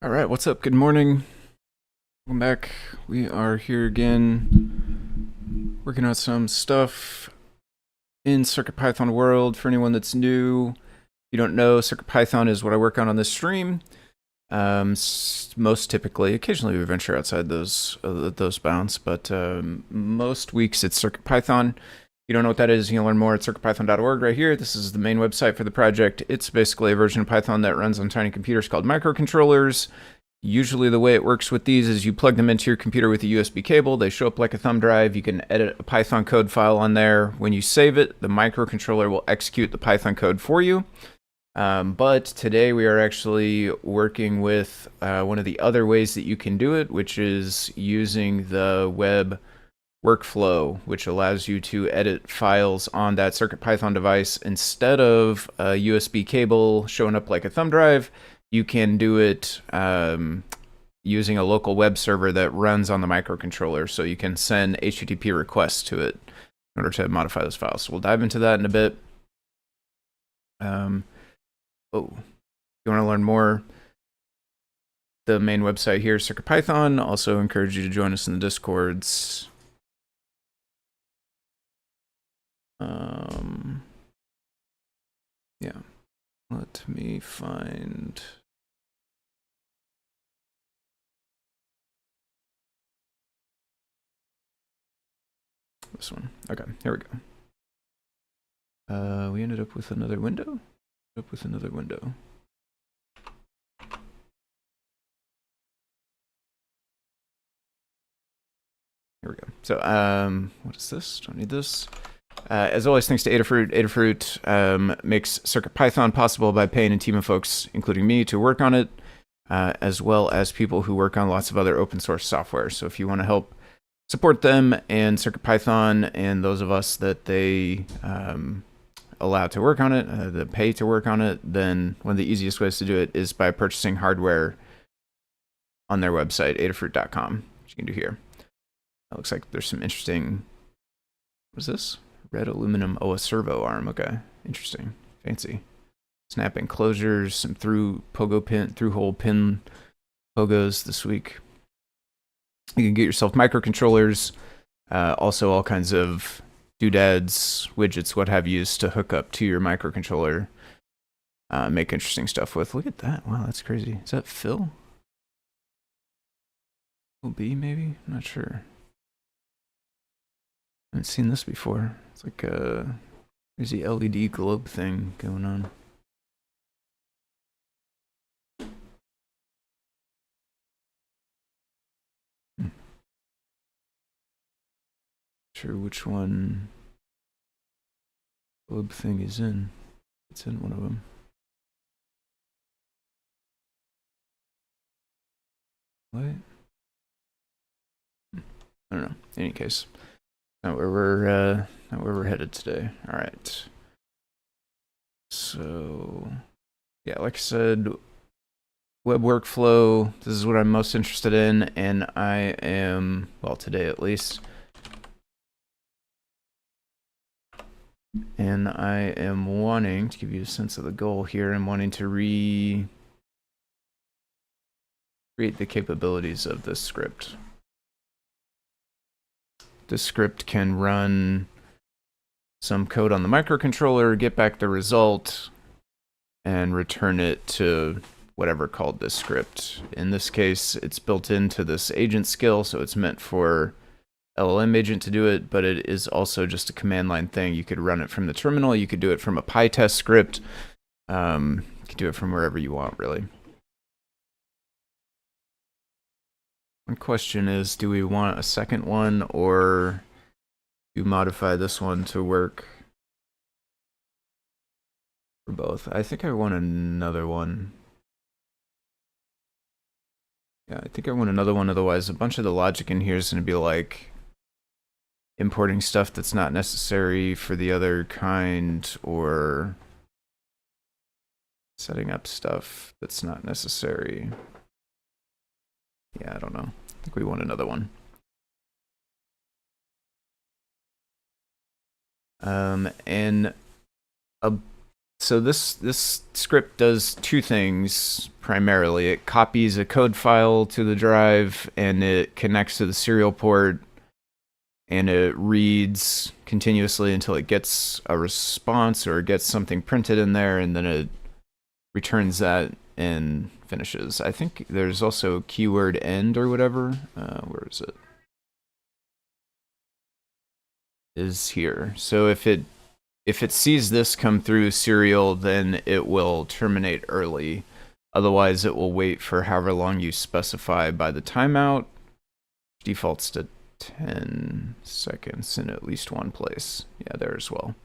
All right, what's up? Good morning. Welcome back. We are here again, working on some stuff in CircuitPython world. For anyone that's new, if you don't know, CircuitPython is what I work on this stream. Most typically, occasionally we venture outside those bounds, but most weeks it's CircuitPython. If you don't know what that is, you can learn more at circuitpython.org right here. This is the main website for the project. It's basically a version of Python that runs on tiny computers called microcontrollers. Usually the way it works with these is you plug them into your computer with a USB cable. They show up like a thumb drive. You can edit a Python code file on there. When you save it, the microcontroller will execute the Python code for you. But today we are actually working with one of the other ways that you can do it, which is using the web workflow, which allows you to edit files on that CircuitPython device. Instead of a USB cable showing up like a thumb drive, you can do it using a local web server that runs on the microcontroller. So you can send HTTP requests to it in order to modify those files. So we'll dive into that in a bit. If you want to learn more, the main website here, CircuitPython. Also encourage you to join us in the Discords. Yeah, let me find this one. Okay, here we go. We ended up with another window. Here we go. So, what is this? Don't need this. As always, thanks to Adafruit. Adafruit makes CircuitPython possible by paying a team of folks, including me, to work on it, as well as people who work on lots of other open source software. So if you want to help support them and CircuitPython and those of us that they allow to work on it, that pay to work on it, then one of the easiest ways to do it is by purchasing hardware on their website, adafruit.com, which you can do here. It looks like there's some interesting, what is this? Red aluminum, a servo arm. Okay, interesting, fancy. Snap enclosures, some through hole pin pogos this week. You can get yourself microcontrollers, also all kinds of doodads, widgets, what have you, to hook up to your microcontroller. Make interesting stuff with. Look at that! Wow, that's crazy. Is that Phil? Will be maybe? I'm not sure. I haven't seen this before. It's like a crazy LED globe thing going on. Sure which one globe thing is in. It's in one of them. What? I don't know. In any case, not where we're headed today. All right. So, yeah, like I said, web workflow. This is what I'm most interested in, and I am, well, today at least. And I am wanting to give you a sense of the goal here. I'm wanting to recreate the capabilities of this script. This script can run some code on the microcontroller, get back the result, and return it to whatever called this script. In this case, it's built into this agent skill, so it's meant for LLM agent to do it, but it is also just a command line thing. You could run it from the terminal, you could do it from a PyTest script, you could do it from wherever you want, really. One question is, do we want a second one, or do we modify this one to work for both? I think I want another one. Yeah, I think I want another one, otherwise a bunch of the logic in here is going to be like importing stuff that's not necessary for the other kind, or setting up stuff that's not necessary. Yeah, I don't know. I think we want another one. And So this script does two things primarily. It copies a code file to the drive and it connects to the serial port and it reads continuously until it gets a response or gets something printed in there, and then it returns that and finishes. I think there's also keyword end or whatever. Where is it? Is here. So if it sees this come through serial, then it will terminate early. Otherwise, it will wait for however long you specify by the timeout. Defaults to 10 seconds in at least one place. Yeah, there as well.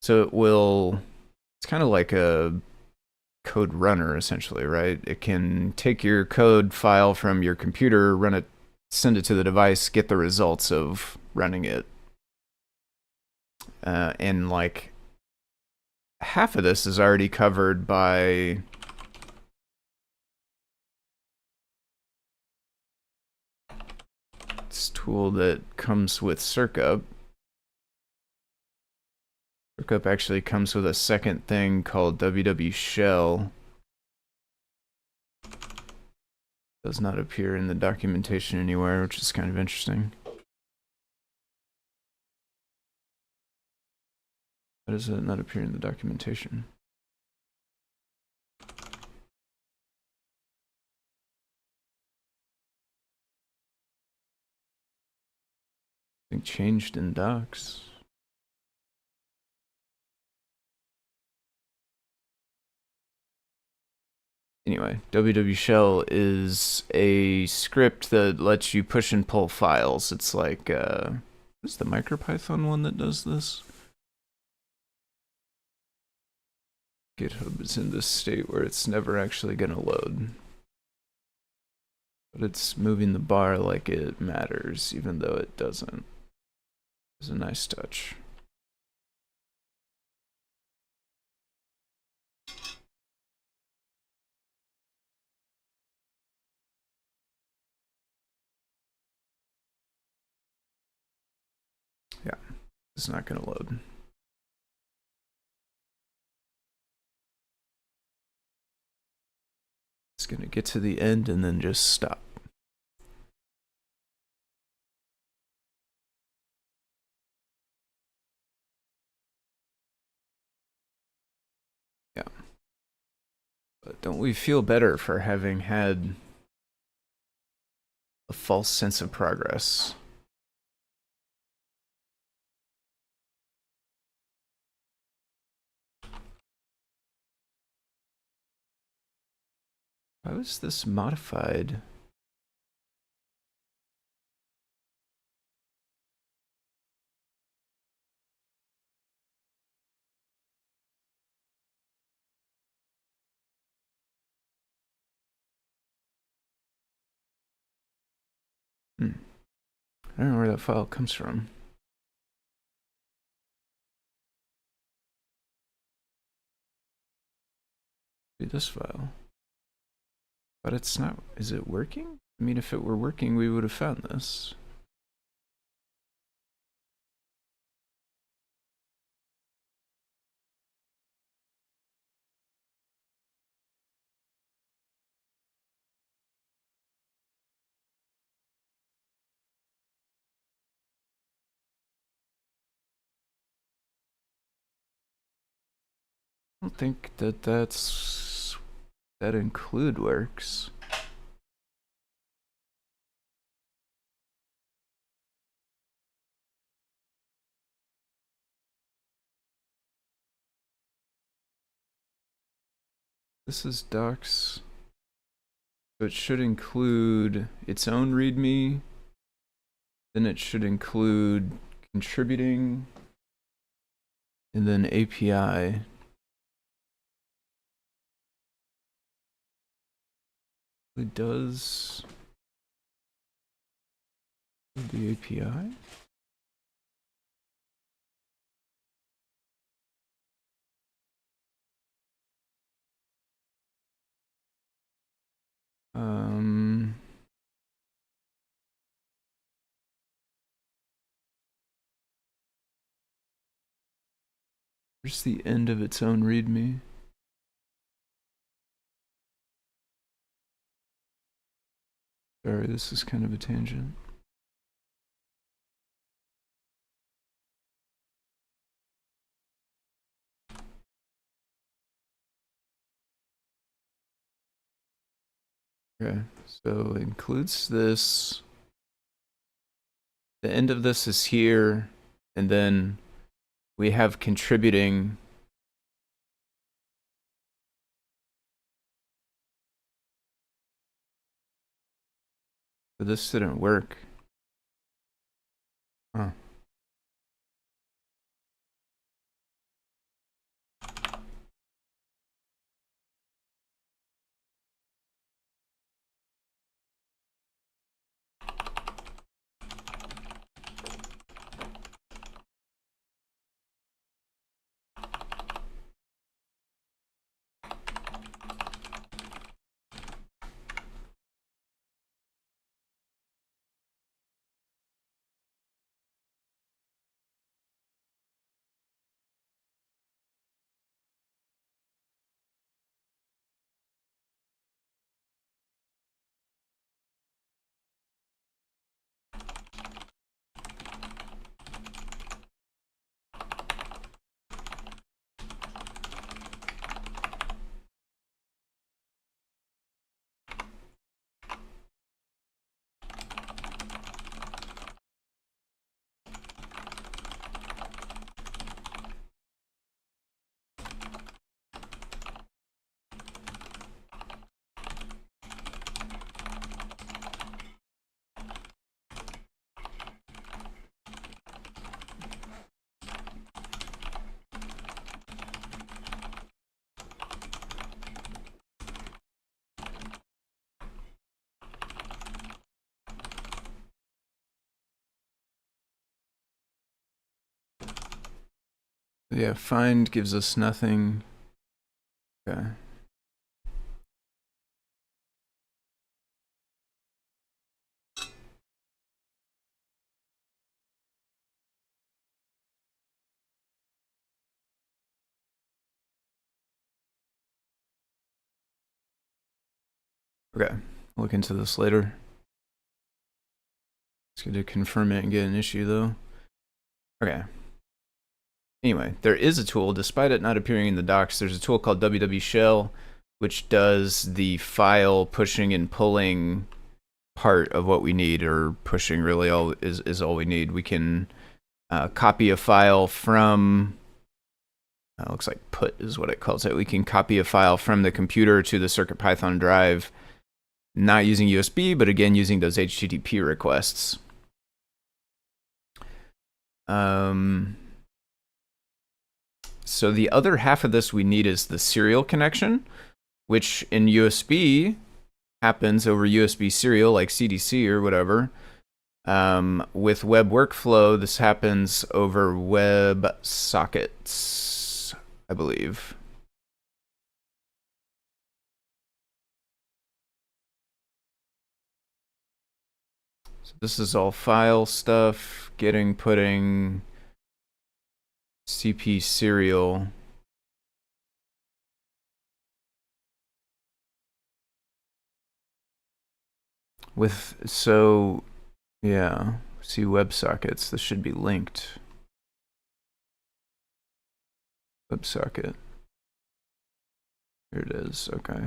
So it will, it's kind of like a code runner essentially, right? It can take your code file from your computer, run it, send it to the device, get the results of running it. And like half of this is already covered by this tool that comes with Circup. Circup actually comes with a second thing called www shell. Does not appear in the documentation anywhere, which is kind of interesting. Why does it not appear in the documentation? I think changed in docs. Anyway, www shell is a script that lets you push and pull files. It's like, is the MicroPython one that does this? GitHub is in this state where it's never actually going to load. But it's moving the bar like it matters, even though it doesn't. It's a nice touch. Yeah, it's not going to load. It's going to get to the end and then just stop. Yeah. But don't we feel better for having had a false sense of progress? Why was this modified? I don't know where that file comes from. This file. But it's not, is it working? I mean, if it were working, we would have found this. I don't think that that include works. This is docs. So it should include its own README. Then it should include contributing. And then API. It does the API. Where's the end of its own README? Sorry, this is kind of a tangent. Okay, so it includes this. The end of this is here, and then we have contributing. But this didn't work. Huh. Yeah, find gives us nothing. Okay. Okay, look into this later. It's good to confirm it and get an issue though. Okay. Anyway, there is a tool, despite it not appearing in the docs, there's a tool called www.shell, which does the file pushing and pulling part of what we need, or pushing really is all we need. We can copy a file from, looks like put is what it calls it. We can copy a file from the computer to the CircuitPython drive, not using USB, but again, using those HTTP requests. So the other half of this we need is the serial connection, which in USB happens over USB serial, like CDC or whatever. With web workflow, this happens over web sockets, I believe. So this is all file stuff, getting, putting, CP serial. With, so, yeah, see WebSockets, this should be linked. WebSocket. Here it is, okay.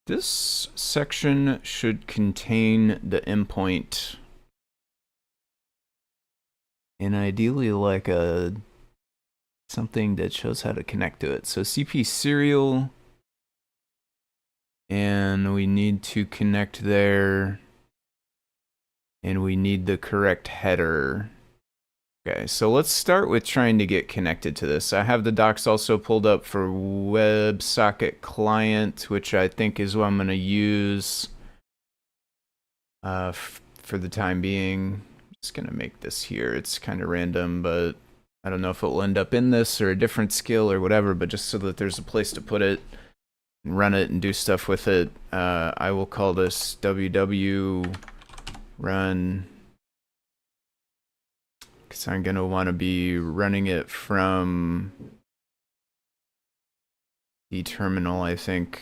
This section should contain the endpoint, and ideally like something that shows how to connect to it. So CP serial And we need to connect there. And we need the correct header. Okay, so let's start with trying to get connected to this. I have the docs also pulled up for WebSocket client, which I think is what I'm going to use for the time being. I'm just going to make this here. It's kind of random, but I don't know if it will end up in this or a different skill or whatever, but just so that there's a place to put it and run it and do stuff with it, I will call this www run, because I'm going to want to be running it from the terminal, I think.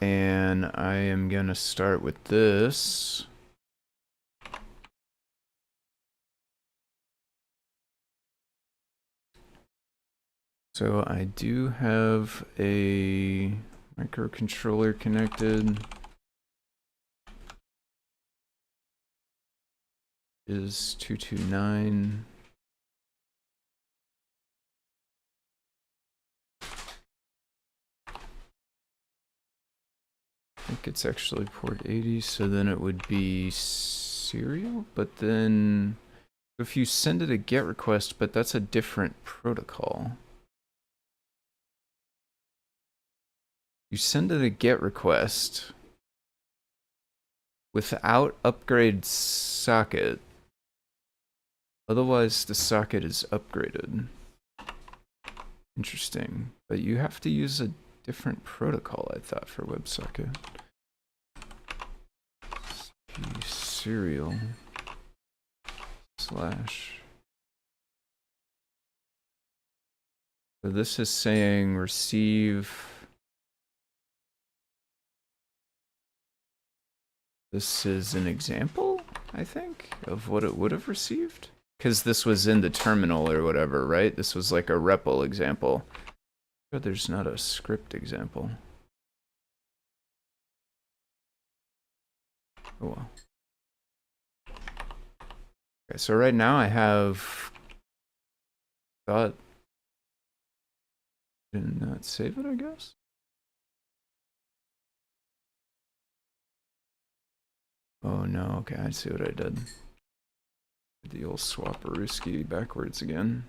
And I am going to start with this. So I do have a microcontroller connected. Is 229. I think it's actually port 80, so then it would be serial, but then if you send it a GET request, but that's a different protocol. You send it a GET request without upgrade socket. Otherwise, the socket is upgraded. Interesting. But you have to use a different protocol, I thought, for WebSocket. Serial slash. So this is saying receive. This is an example, I think, of what it would have received. Because this was in the terminal or whatever, right? This was like a REPL example. But there's not a script example. Oh well. Okay, so right now I have thought did not save it, I guess. Oh no, okay, I see what I did. The old swaparooski backwards again.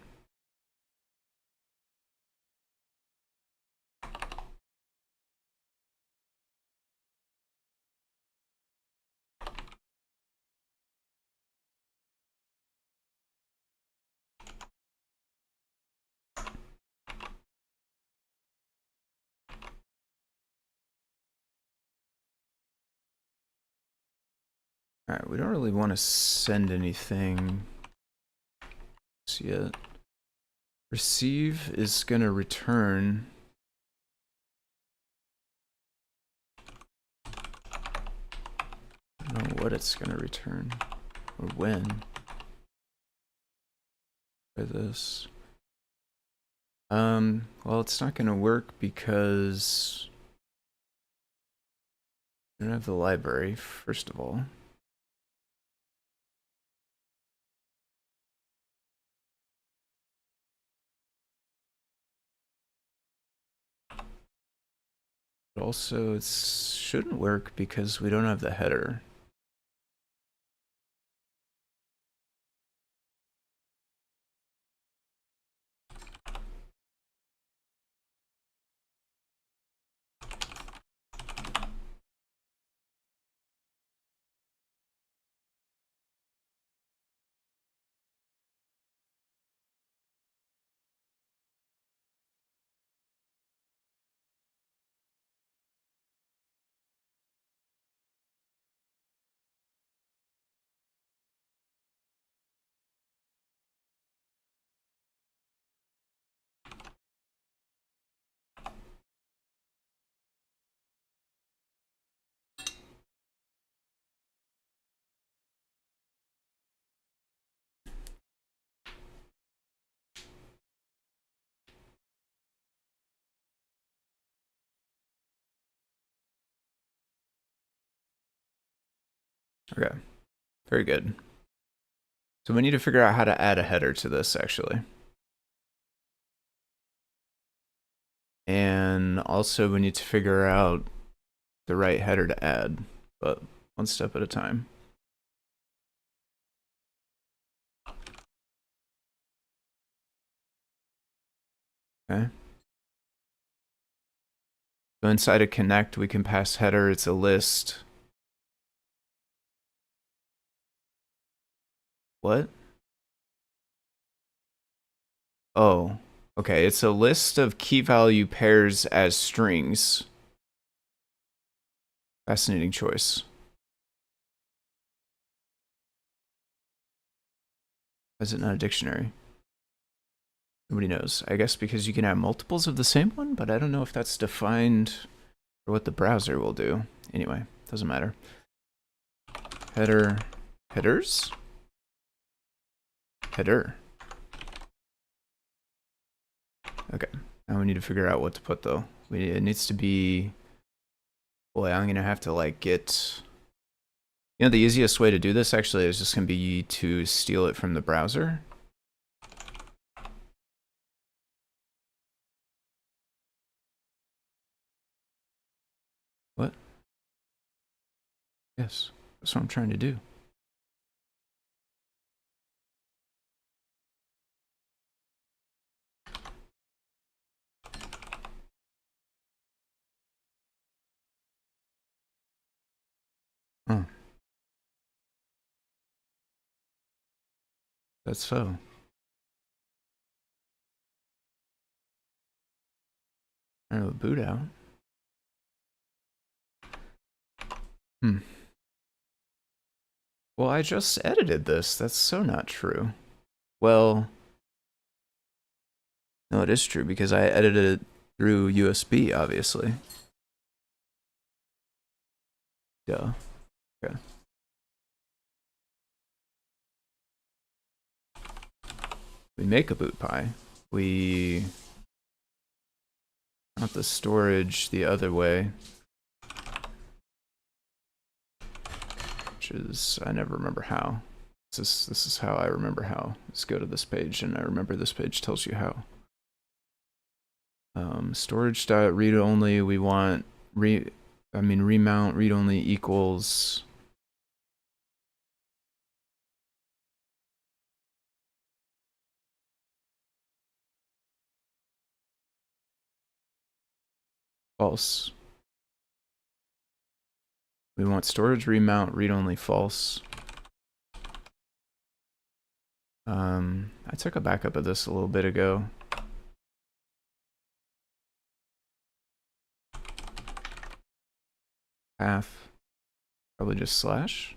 Alright, we don't really want to send anything yet. Receive is going to return. I don't know what it's going to return or when. Try this. Well, it's not going to work because I don't have the library, first of all. But also, it shouldn't work because we don't have the header. Okay, very good. So we need to figure out how to add a header to this, actually. And also we need to figure out the right header to add, but one step at a time. Okay. So inside of connect, we can pass header. It's a list. What? Oh, okay. It's a list of key value pairs as strings. Fascinating choice. Why is it not a dictionary? Nobody knows. I guess because you can have multiples of the same one, but I don't know if that's defined for what the browser will do. Anyway, doesn't matter. Header. Headers? Header. Okay. Now we need to figure out what to put, though. It needs to be... Boy, I'm going to have to, like, get... You know, the easiest way to do this, actually, is just going to be to steal it from the browser. What? Yes, that's what I'm trying to do. Huh. That's so. I don't know, boot out. Hmm. Well, I just edited this. That's so not true. Well, no, it is true because I edited it through USB, obviously. Duh. Okay. We make a boot pie. We want the storage the other way. Which is, I never remember how. This is how I remember how. Let's go to this page, and I remember this page tells you how. Storage.read only, we want remount read only equals false. We want storage remount read only false. I took a backup of this a little bit ago. Path, probably just slash.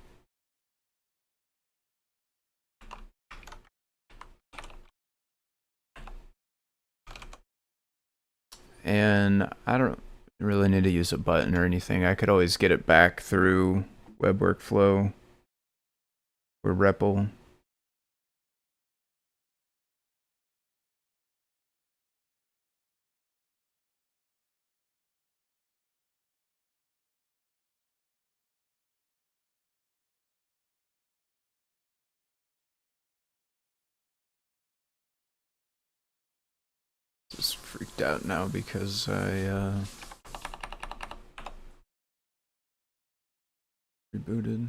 And I don't really need to use a button or anything. I could always get it back through web workflow or REPL. Just freaked out now because I rebooted.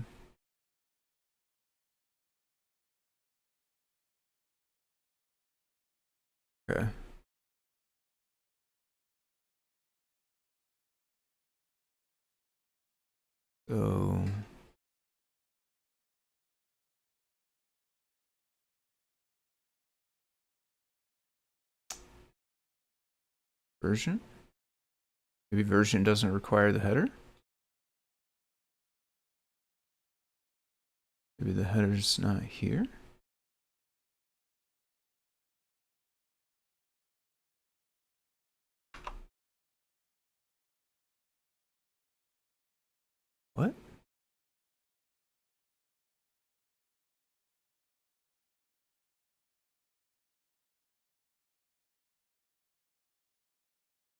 Okay. So version? Maybe version doesn't require the header? Maybe the header's not here? What?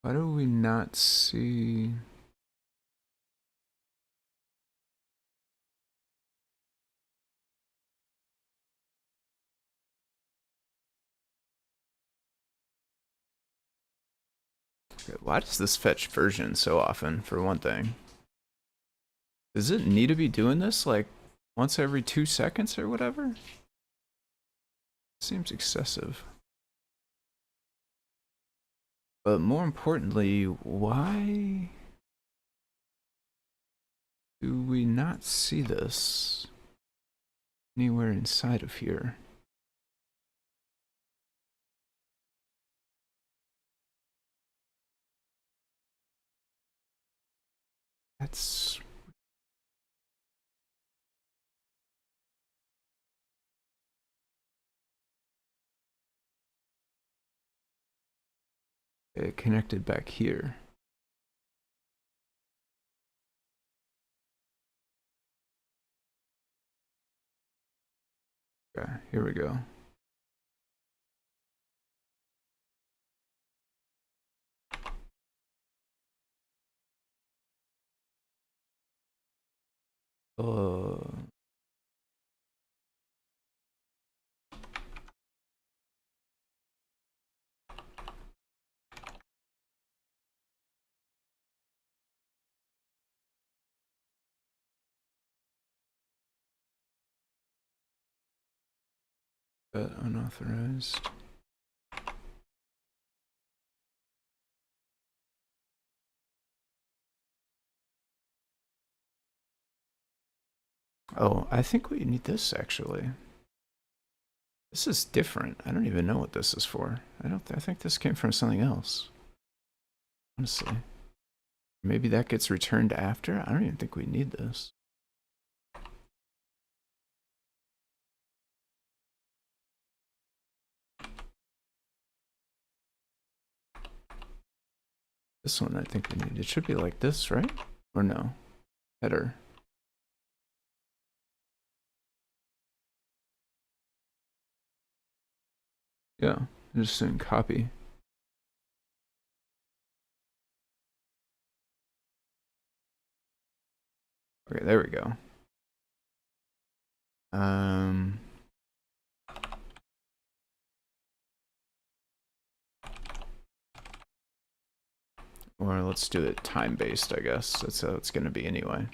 Why do we not see... Why does this fetch version so often, for one thing? Does it need to be doing this like once every 2 seconds or whatever? Seems excessive. But more importantly, why do we not see this anywhere inside of here? That's connected back here. Okay, here we go. Unauthorized. Oh, I think we need this actually. This is different. I don't even know what this is for. I think this came from something else. Honestly. Maybe that gets returned after? I don't even think we need this. This one I think we need. It should be like this, right? Or no? Header. Yeah, I'm just saying copy. Okay, there we go. Or let's do it time-based, I guess. That's how it's going to be anyway.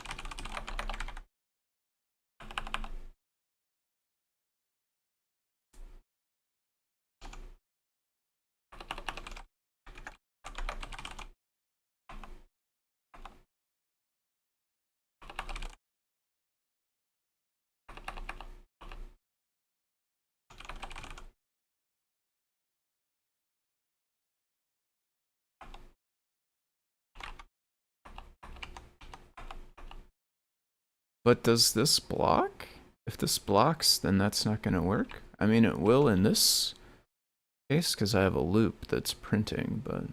But does this block? If this blocks, then that's not going to work. I mean, it will in this case because I have a loop that's printing, but...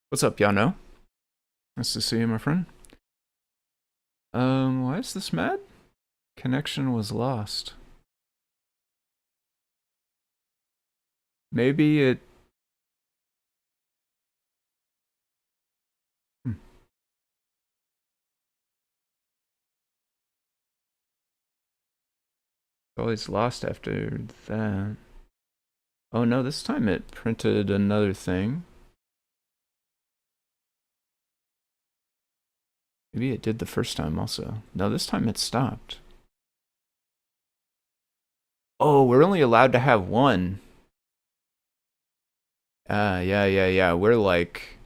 What's up, Yano? Nice to see you, my friend. Why is this mad? Connection was lost. Maybe it... Always lost after that. Oh no, this time it printed another thing. Maybe it did the first time also. No, this time it stopped. Oh, we're only allowed to have one. Yeah. We're like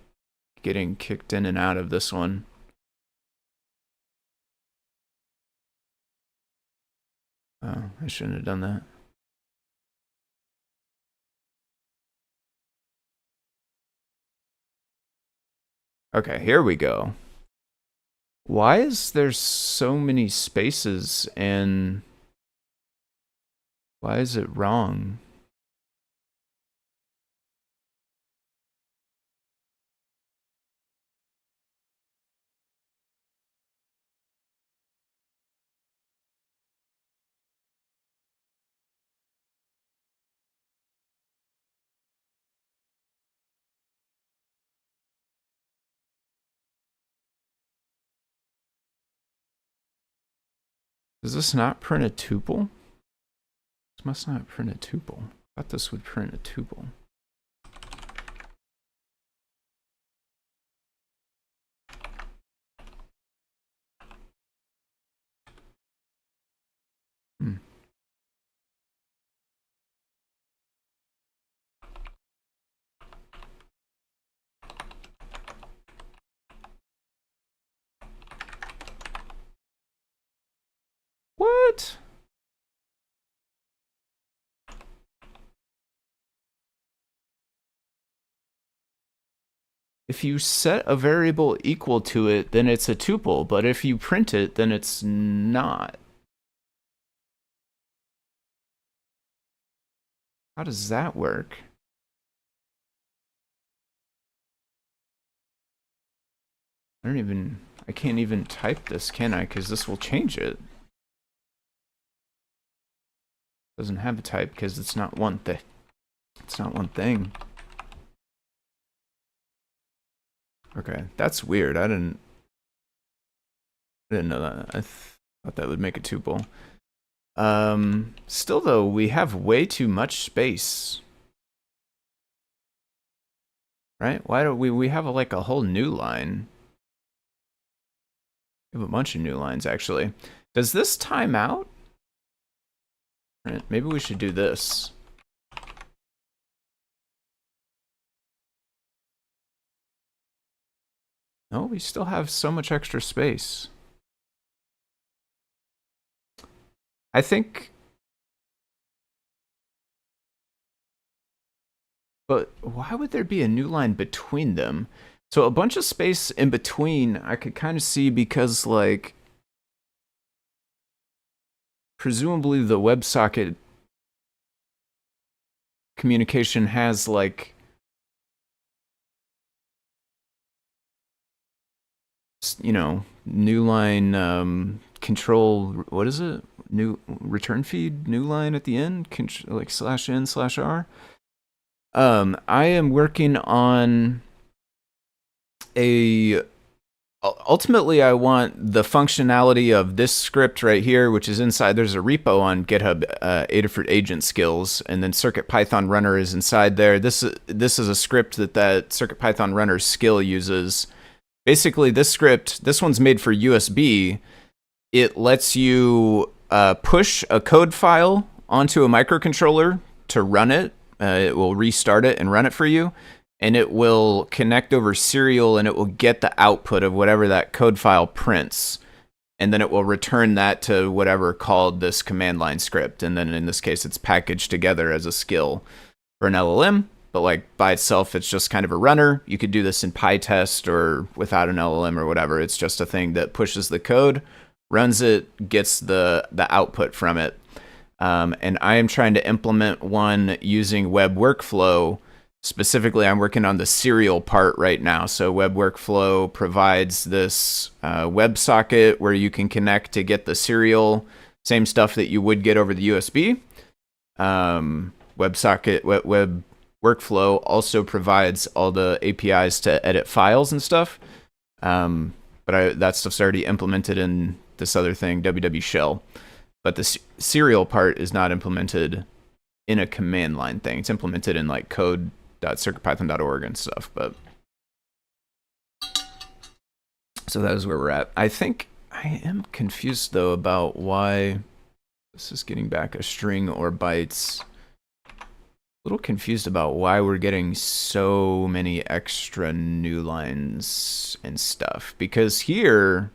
getting kicked in and out of this one. Oh, I shouldn't have done that. Okay, here we go. Why is there so many spaces and why is it wrong? Does this not print a tuple? must not print a tuple. I thought this would print a tuple. What? If you set a variable equal to it, then it's a tuple, but if you print it, then it's not. How does that work? I can't even type this, can I? Because this will change it. Doesn't have a type because it's not one thing. It's not one thing. Okay, that's weird. I didn't know that. I thought that would make a tuple. Still though, we have way too much space. Right? Why don't we have like a whole new line? We have a bunch of new lines actually. Does this time out? Right, maybe we should do this. No, we still have so much extra space. I think... But why would there be a new line between them? So a bunch of space in between, I could kind of see because, like, presumably the WebSocket communication has, like, you know, new line control, what is it? New return feed, new line at the end, like /n/r. I am working on ultimately I want the functionality of this script right here, which is inside. There's a repo on GitHub, Adafruit Agent Skills, and then CircuitPython Runner is inside there. This is a script that CircuitPython Runner skill uses. Basically, this script, this one's made for USB. It lets you push a code file onto a microcontroller to run it. It will restart it and run it for you. And it will connect over serial and it will get the output of whatever that code file prints. And then it will return that to whatever called this command line script. And then in this case, it's packaged together as a skill for an LLM. But like by itself, it's just kind of a runner. You could do this in PyTest or without an LLM or whatever. It's just a thing that pushes the code, runs it, gets the output from it. And I am trying to implement one using web workflow. Specifically, I'm working on the serial part right now. So web workflow provides this WebSocket where you can connect to get the serial, same stuff that you would get over the USB. WebSocket, web workflow also provides all the APIs to edit files and stuff. But that stuff's already implemented in this other thing, www shell. But the serial part is not implemented in a command line thing. It's implemented in like code.circuitpython.org and stuff. But so that is where we're at. I think I am confused though about why this is getting back a string or bytes. A little confused about why we're getting so many extra new lines and stuff. Because here,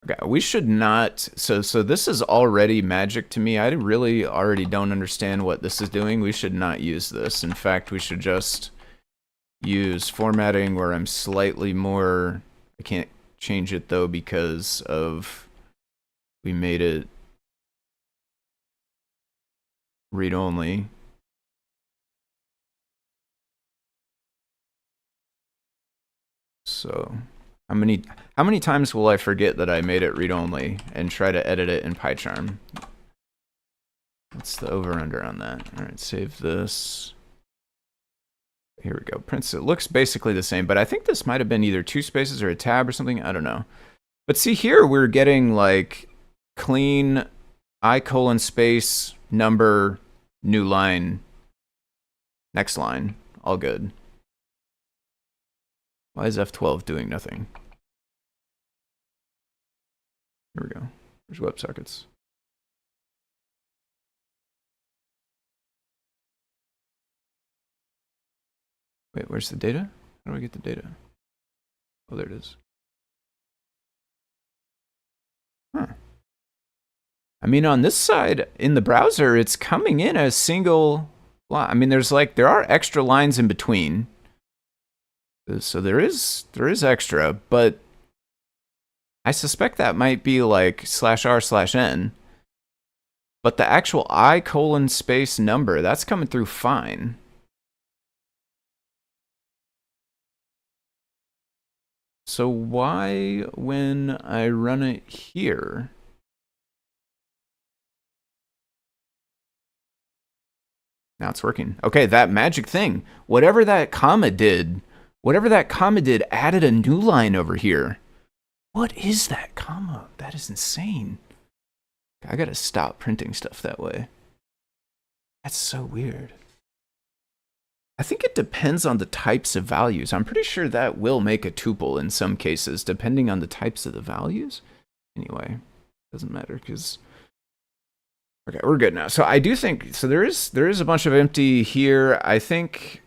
okay, we should not, so this is already magic to me. I really already don't understand what this is doing. We should not use this. In fact, we should just use formatting where I'm slightly more, I can't change it though because of, we made it read-only. So how many times will I forget that I made it read-only and try to edit it in PyCharm? What's the over-under on that? All right, save this. Here we go. Prints. It looks basically the same, but I think this might have been either two spaces or a tab or something. I don't know. But see here, we're getting like clean I colon space number new line next line. All good. Why is F12 doing nothing? Here we go. There's WebSockets. Wait, where's the data? How do I get the data? Oh, there it is. Huh. I mean, on this side, in the browser, it's coming in as single line. I mean, there are extra lines in between. So there is extra, but I suspect that might be like /r/n. But the actual I colon space number, that's coming through fine. So why, when I run it here? Now it's working. Okay, that magic thing. Whatever that comma did added a new line over here. What is that comma? That is insane. I gotta stop printing stuff that way. That's so weird. I think it depends on the types of values. I'm pretty sure that will make a tuple in some cases, depending on the types of the values. Anyway, doesn't matter because... Okay, we're good now. So I do think... So there is a bunch of empty here. I think...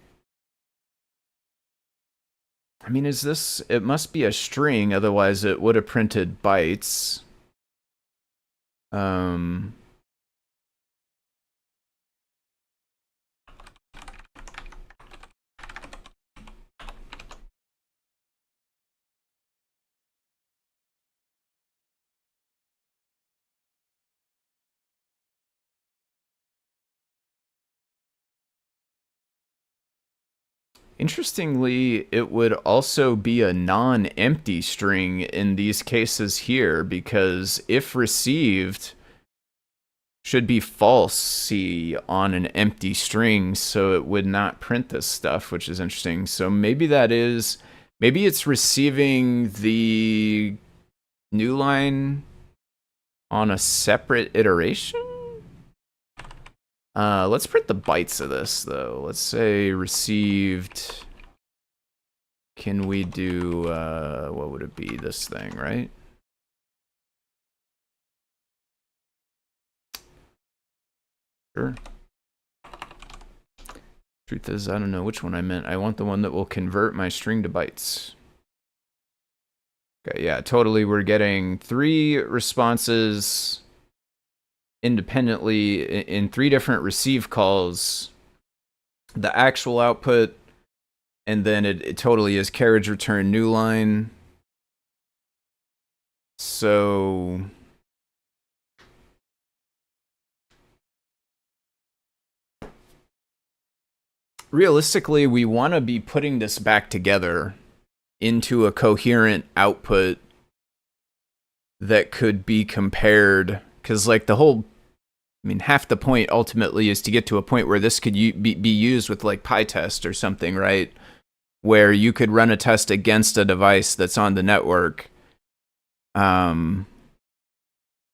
I mean, is this... It must be a string, otherwise it would have printed bytes. Interestingly, it would also be a non-empty string in these cases here, because if received should be false on an empty string, so it would not print this stuff, which is interesting. So maybe it's receiving the new line on a separate iteration? Let's print the bytes of this, though. Let's say received. Can we do, what would it be? This thing, right? Sure. Truth is, I don't know which one I meant. I want the one that will convert my string to bytes. Okay, yeah, totally. We're getting 3 responses independently in 3 different receive calls. The actual output, and then it totally is carriage return new line. So realistically, we want to be putting this back together into a coherent output that could be compared, because like half the point ultimately is to get to a point where this could be used with like PyTest or something, right? Where you could run a test against a device that's on the network, and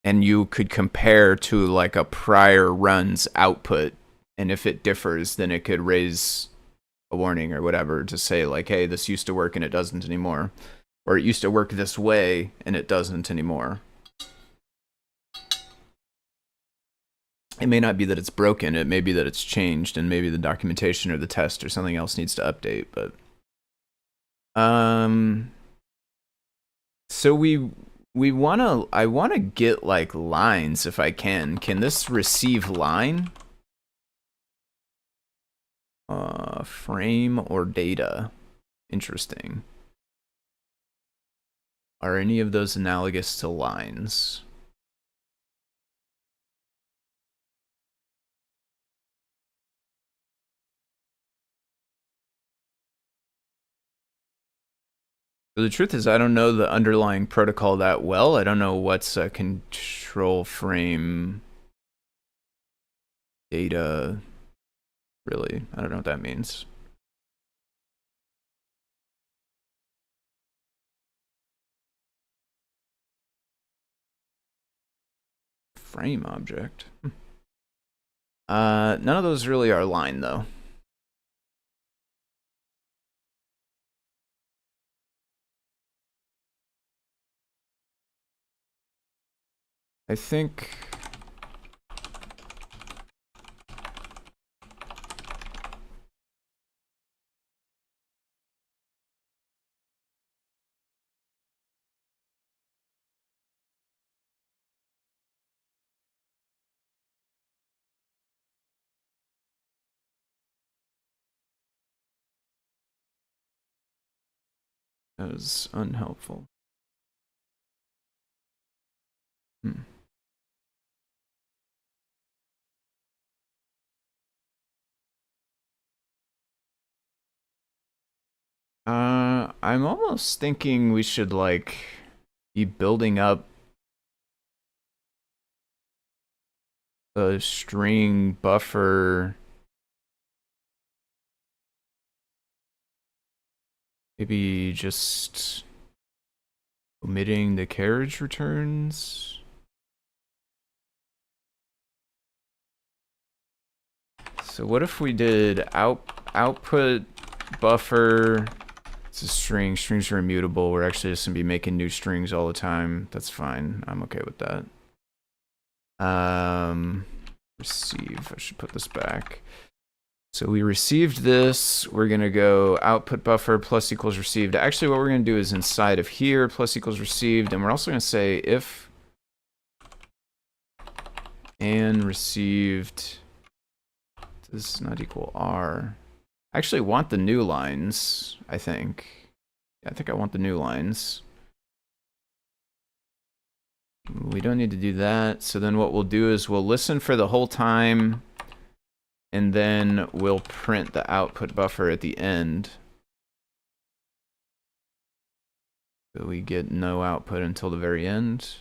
you could compare to like a prior run's output, and if it differs, then it could raise a warning or whatever to say like, hey, this used to work and it doesn't anymore, or it used to work this way and it doesn't anymore. It may not be that it's broken, it may be that it's changed, and maybe the documentation or the test or something else needs to update, but so I wanna get like lines if I can. Can this receive line? Frame or data? Interesting. Are any of those analogous to lines? The truth is, I don't know the underlying protocol that well. I don't know what's a control frame data, really. I don't know what that means. frame object. None of those really are line though. I think that was unhelpful. I'm almost thinking we should like be building up a string buffer. Maybe just omitting the carriage returns. So what if we did output buffer? It's a string. Strings are immutable. We're actually just gonna be making new strings all the time. That's fine. I'm okay with that. Receive. I should put this back. So we received this. We're gonna go output buffer plus equals received. Actually, what we're gonna do is inside of here plus equals received, and we're also gonna say if and received does not equal R. I actually want the new lines, I think. Yeah, I think I want the new lines. We don't need to do that. So then what we'll do is we'll listen for the whole time, and then we'll print the output buffer at the end. So we get no output until the very end.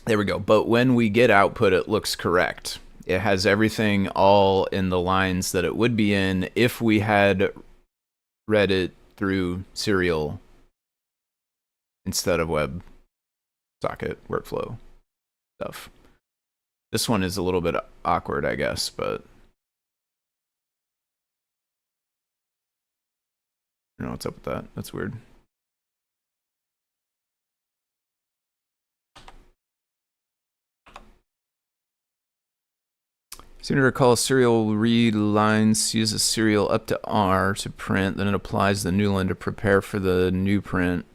There we go. But when we get output, it looks correct. It has everything all in the lines that it would be in if we had read it through serial instead of WebSocket workflow stuff. This one is a little bit awkward, I guess, but I don't know what's up with that. That's weird. Seem to recall serial read lines uses serial up to R to print, then it applies the new line to prepare for the new print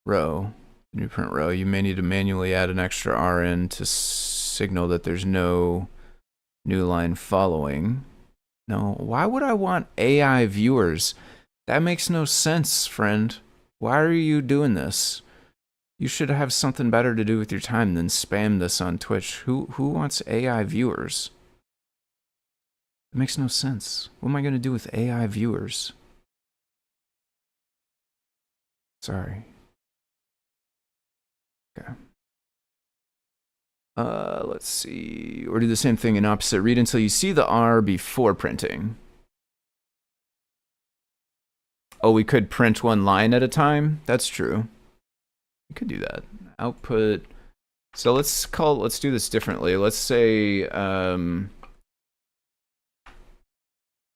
row. New print row. You may need to manually add an extra R in to signal that there's no new line following. No, why would I want AI viewers? That makes no sense, friend. Why are you doing this? You should have something better to do with your time than spam this on Twitch. Who wants AI viewers? It makes no sense. What am I going to do with AI viewers? Sorry. Okay. Let's see. Or do the same thing in opposite. Read until you see the R before printing. Oh, we could print one line at a time? That's true. We could do that. Output. So let's do this differently. Let's say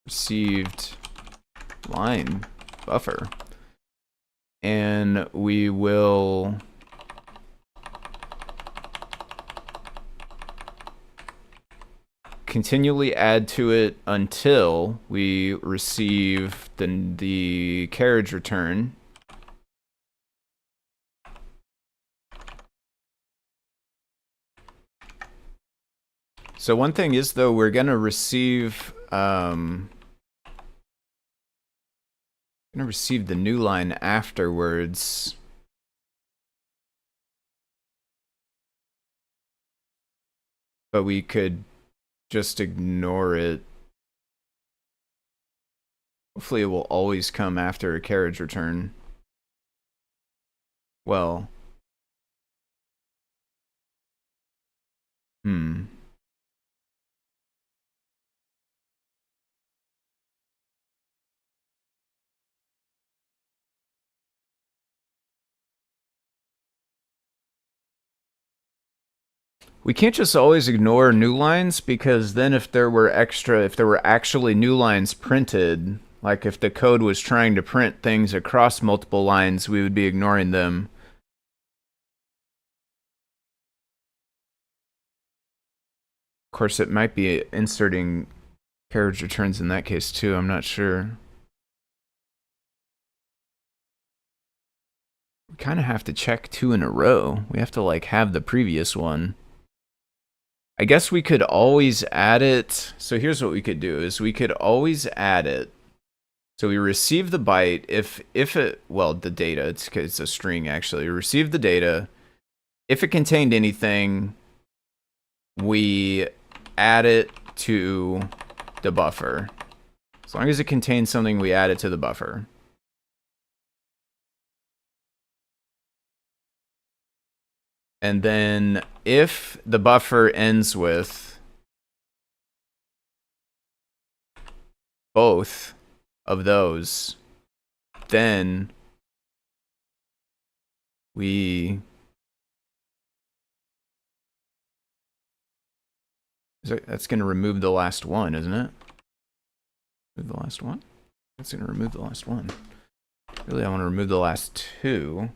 received line buffer. And we will continually add to it until we receive the carriage return. So one thing is, though, we're going to receive the new line afterwards. But we could just ignore it. Hopefully it will always come after a carriage return. Well. We can't just always ignore new lines, because then if there were actually new lines printed, like if the code was trying to print things across multiple lines, we would be ignoring them. Of course, it might be inserting carriage returns in that case too, I'm not sure. We kind of have to check 2 in a row. We have to like have the previous one. I guess we could always add it. So here's what we could do is we could always add it. So we receive the byte if it, well, the data, it's a string actually. We receive the data. If it contained anything, we add it to the buffer. As long as it contains something, we add it to the buffer. And then if the buffer ends with both of those, then that's going to remove the last one, isn't it? Remove the last one? That's going to remove the last one. Really, I want to remove the last 2.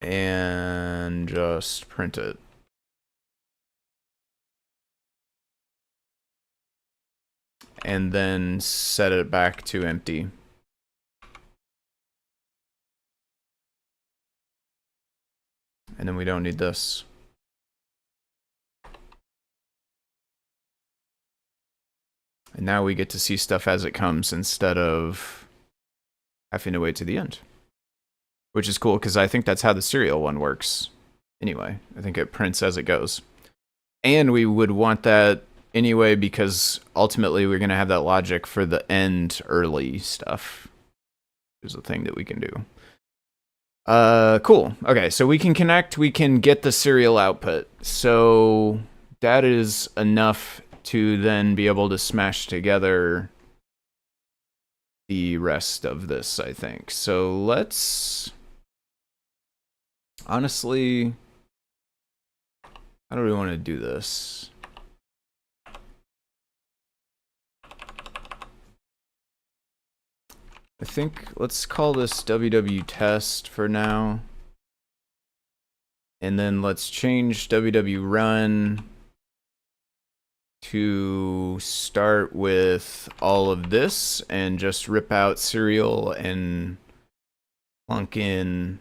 And just print it. And then set it back to empty. And then we don't need this. And now we get to see stuff as it comes instead of having to wait to the end. Which is cool, because I think that's how the serial one works. Anyway, I think it prints as it goes. And we would want that anyway, because ultimately we're going to have that logic for the end early stuff. There's a thing that we can do. Cool. Okay, so we can connect, we can get the serial output. So that is enough to then be able to smash together the rest of this, I think. So let's... Honestly, how do we want to do this? I think let's call this www test for now. And then let's change www run to start with all of this and just rip out serial and plunk in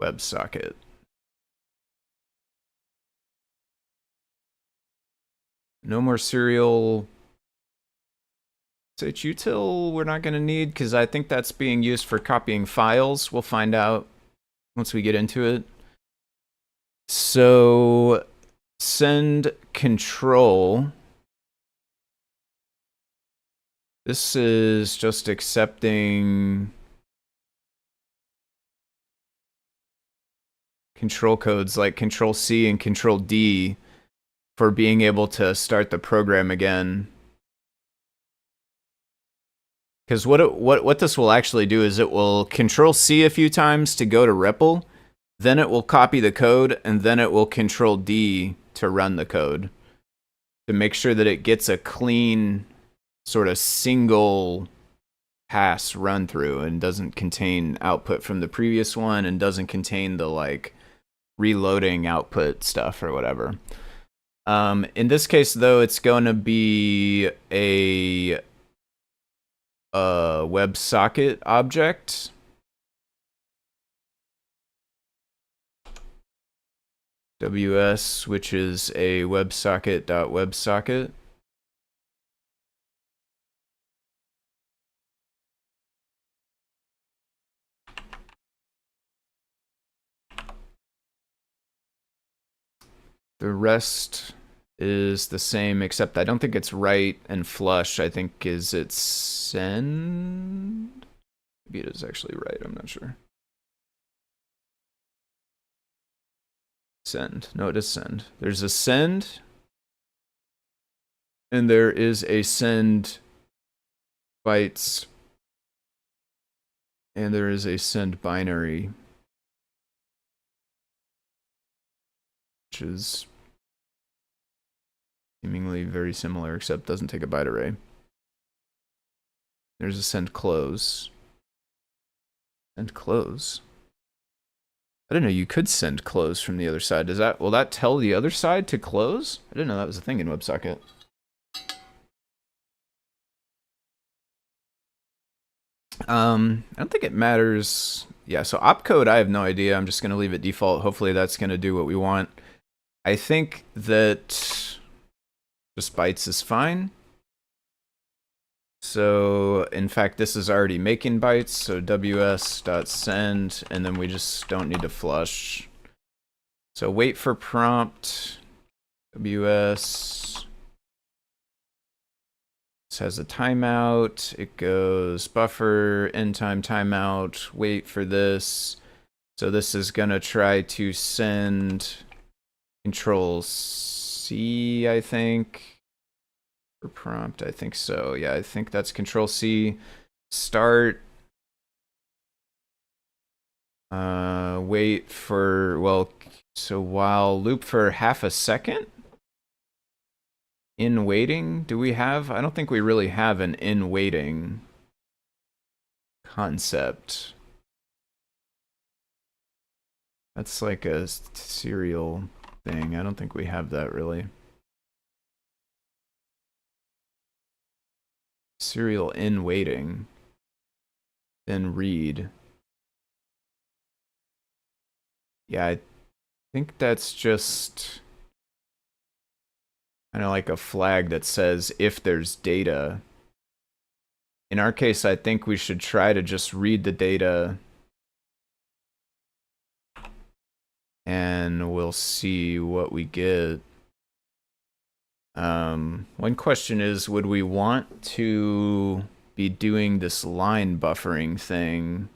WebSocket. No more serial. Util we're not going to need, because I think that's being used for copying files. We'll find out once we get into it. So send control. This is just accepting control codes like Control C and Control D for being able to start the program again. Because what this will actually do is it will Control C a few times to go to REPL, then it will copy the code, and then it will Control D to run the code to make sure that it gets a clean sort of single pass run through and doesn't contain output from the previous one and doesn't contain the like reloading output stuff or whatever. In this case, though, it's going to be a WebSocket object. WS, which is a WebSocket.WebSocket. The rest is the same, except I don't think it's write and flush. I think it's send. Maybe it is actually write, I'm not sure. Send. No, it is send. There's a send. And there is a send bytes. And there is a send binary. which is seemingly very similar, except doesn't take a byte array. There's a send close. Send close. I didn't know you could send close from the other side. Will that tell the other side to close? I didn't know that was a thing in WebSocket. I don't think it matters. Yeah, so opcode, I have no idea. I'm just going to leave it default. Hopefully that's going to do what we want. I think that just bytes is fine. So, in fact, this is already making bytes. So ws.send, and then we just don't need to flush. So wait for prompt, ws. This has a timeout. It goes buffer, end time timeout, wait for this. So this is going to try to send control C, I think. For prompt, I think so. Yeah, I think that's control C. Start. Wait for, well, so while loop for half a second. In waiting, do we have? I don't think we really have an in waiting concept. That's like a serial thing. I don't think we have that really. Serial in waiting. Then read. Yeah, I think that's just kind of like a flag that says if there's data. In our case, I think we should try to just read the data and we'll see what we get. One question is, would we want to be doing this line buffering thing?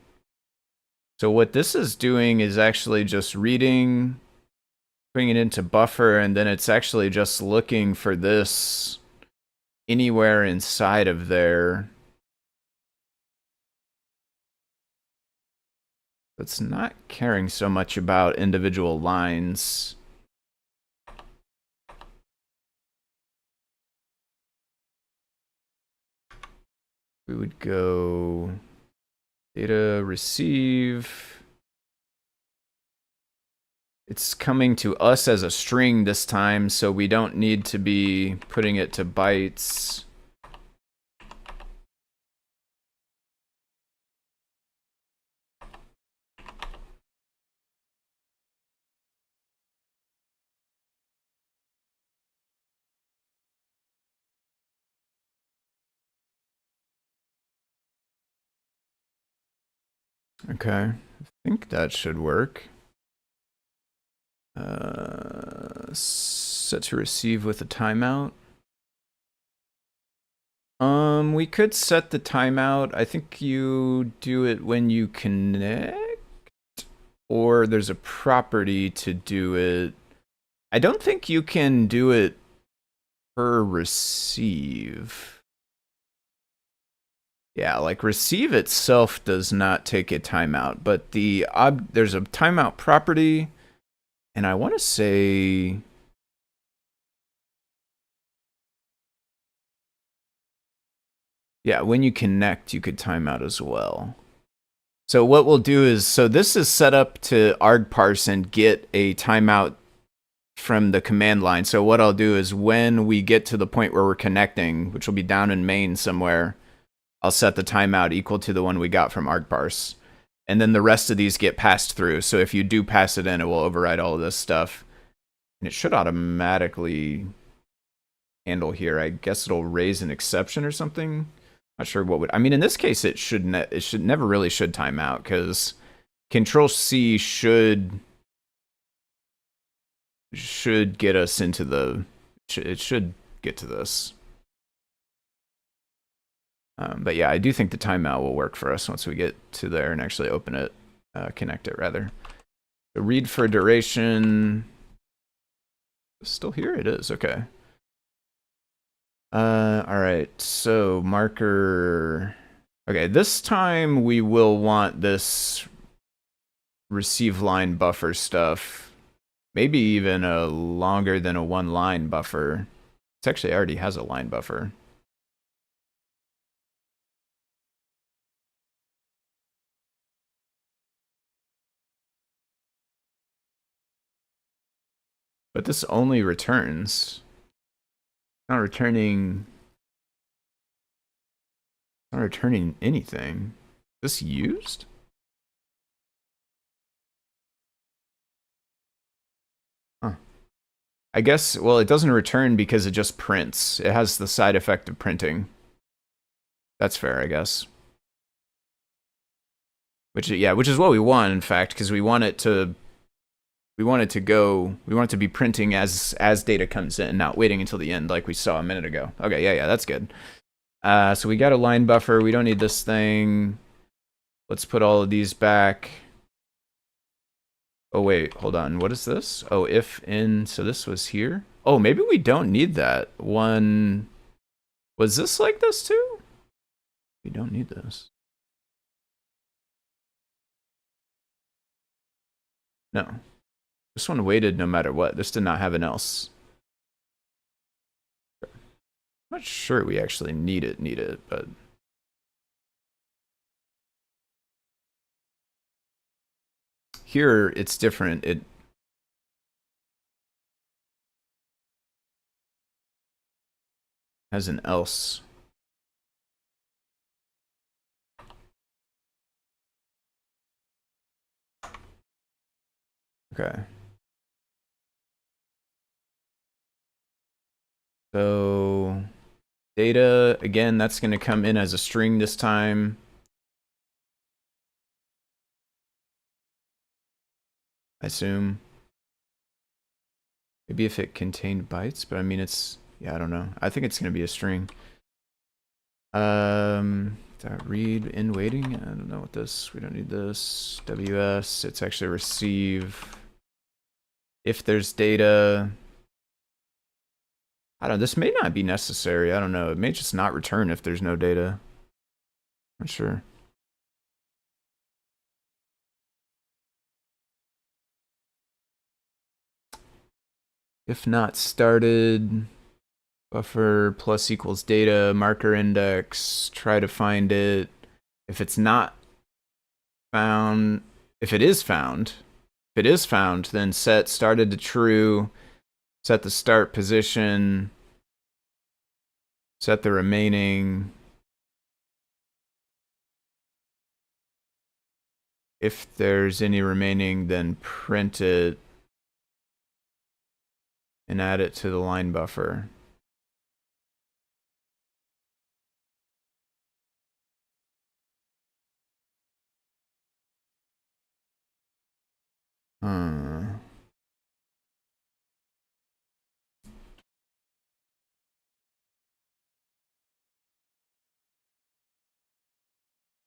So what this is doing is actually just reading, putting it into buffer, and then it's actually just looking for this anywhere inside of there. It's not caring so much about individual lines. We would go data receive. It's coming to us as a string this time, so we don't need to be putting it to bytes. Okay, I think that should work. Set to receive with a timeout. We could set the timeout. I think you do it when you connect, or there's a property to do it. I don't think you can do it per receive. Yeah, like receive itself does not take a timeout, but there's a timeout property, and I want to say yeah, when you connect, you could timeout as well. So what we'll do is, so this is set up to argparse and get a timeout from the command line. So what I'll do is when we get to the point where we're connecting, which will be down in main somewhere, I'll set the timeout equal to the one we got from argparse. And then the rest of these get passed through. So if you do pass it in, it will override all of this stuff. And it should automatically handle here. I guess it'll raise an exception or something. Not sure what would. I mean, in this case, it should never really should time out, because Control C should get us into the. It should get to this. But yeah, I do think the timeout will work for us once we get to there and actually open it, connect it rather. So read for duration. Still here? It is. Okay. All right. So marker. Okay, this time we will want this receive line buffer stuff. Maybe even a longer than a 1-line buffer. It actually already has a line buffer. But this only returns. Not returning. Not returning anything. Is this used? Huh. I guess, well, it doesn't return because it just prints. It has the side effect of printing. That's fair, I guess. Which is what we want, in fact, because we want it to be printing as data comes in, not waiting until the end like we saw a minute ago. Okay, yeah, that's good. So we got a line buffer. We don't need this thing. Let's put all of these back. Oh, wait, hold on. What is this? Oh, if in, so this was here. Oh, maybe we don't need that one. Was this like this too? We don't need this. No. This one waited no matter what. This did not have an else. I'm not sure we actually need it, but here it's different. It has an else. Okay. So data, again, that's going to come in as a string this time. I assume. Maybe if it contained bytes, but I mean, it's, yeah, I don't know. I think it's going to be a string. Read in waiting. I don't know what this, we don't need this. WS, it's actually receive. If there's data, I don't know, this may not be necessary. I don't know. It may just not return if there's no data. I'm not sure. If not started, buffer plus equals data, marker index, try to find it. If it's not found, if it is found, then set started to true, set the start position, set the remaining. If there's any remaining, then print it and add it to the line buffer.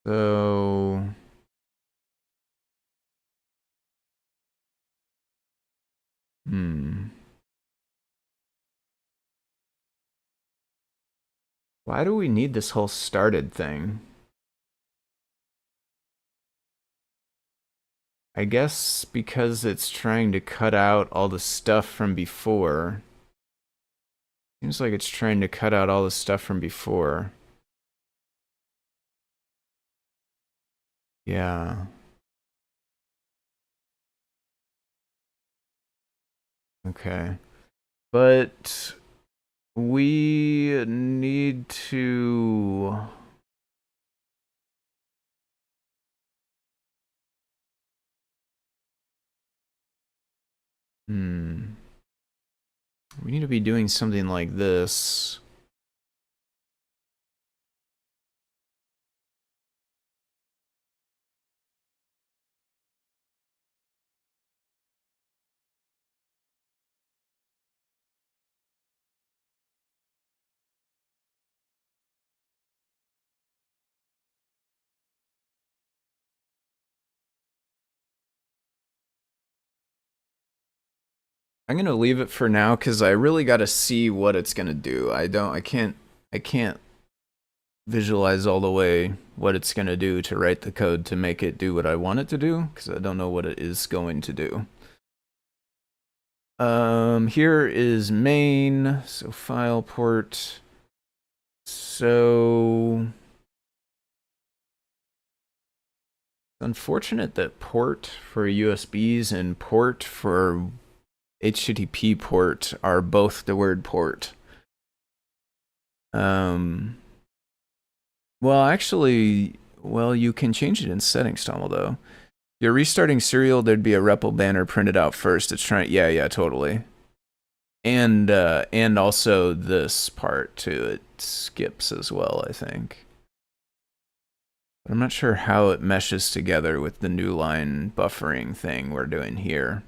So why do we need this whole started thing? I guess because it's trying to cut out all the stuff from before. Seems like it's trying to cut out all the stuff from before. Yeah. Okay. But we need to... We need to be doing something like this. I'm gonna leave it for now because I really gotta see what it's gonna do. I can't visualize all the way what it's gonna do to write the code to make it do what I want it to do because I don't know what it is going to do. Here is main, so file port. So unfortunate that port for USBs and port for HTTP port are both the word port. Well, actually, you can change it in settings, Tommel, though. If you're restarting serial, there'd be a REPL banner printed out first. It's trying, yeah, totally. And also this part too. It skips as well, I think. But I'm not sure how it meshes together with the new line buffering thing we're doing here.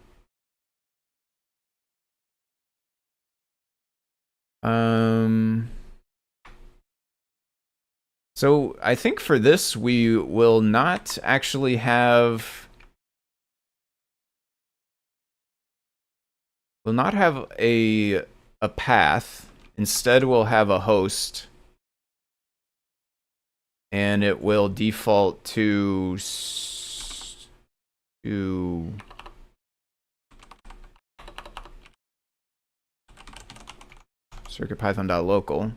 So I think for this, we will not actually have... We'll not have a path. Instead, we'll have a host. And it will default to CircuitPython.local.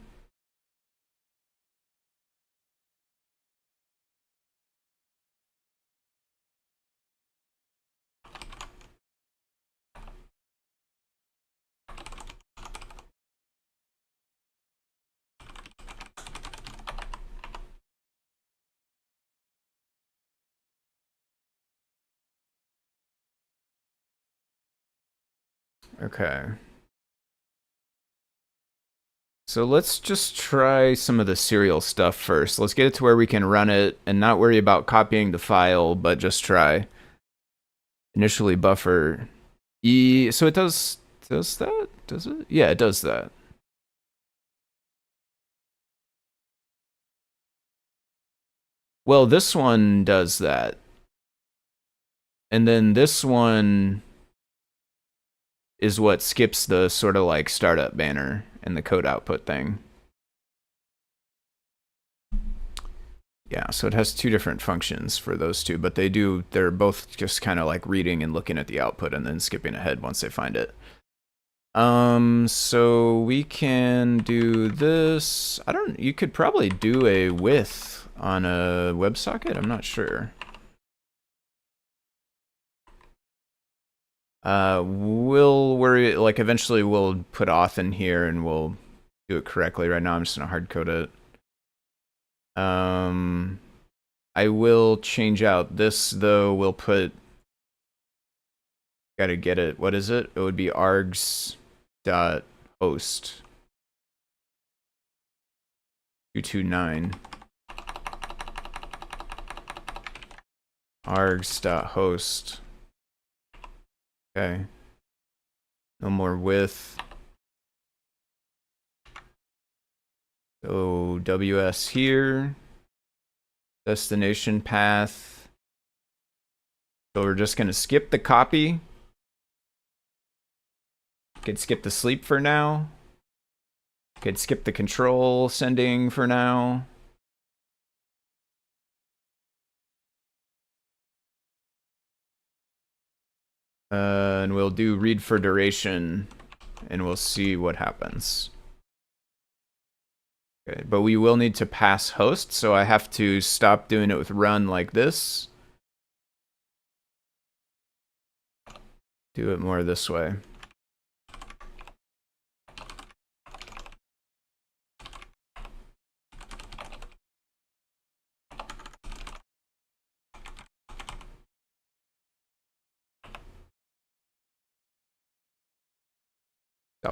Okay. So let's just try some of the serial stuff first. Let's get it to where we can run it and not worry about copying the file, but just try. Initially buffer. So it does that? Does it? Yeah, it does that. Well, this one does that. And then this one is what skips the sort of like startup banner and the code output thing. Yeah, so it has two different functions for those two, but they're both just kind of like reading and looking at the output and then skipping ahead once they find it. So we can do this. You could probably do a with on a WebSocket. I'm not sure. We'll worry, like eventually we'll put auth in here and we'll do it correctly. Right now I'm just gonna hard code it. I will change out this though. We'll put, gotta get it. What is it? It would be args.host 229. args.host. Okay. No more with. So WS here. Destination path. So we're just gonna skip the copy. Could skip the sleep for now. Could skip the control sending for now. And we'll do read for duration and we'll see what happens. Okay, but we will need to pass host, so I have to stop doing it with run like this. Do it more this way.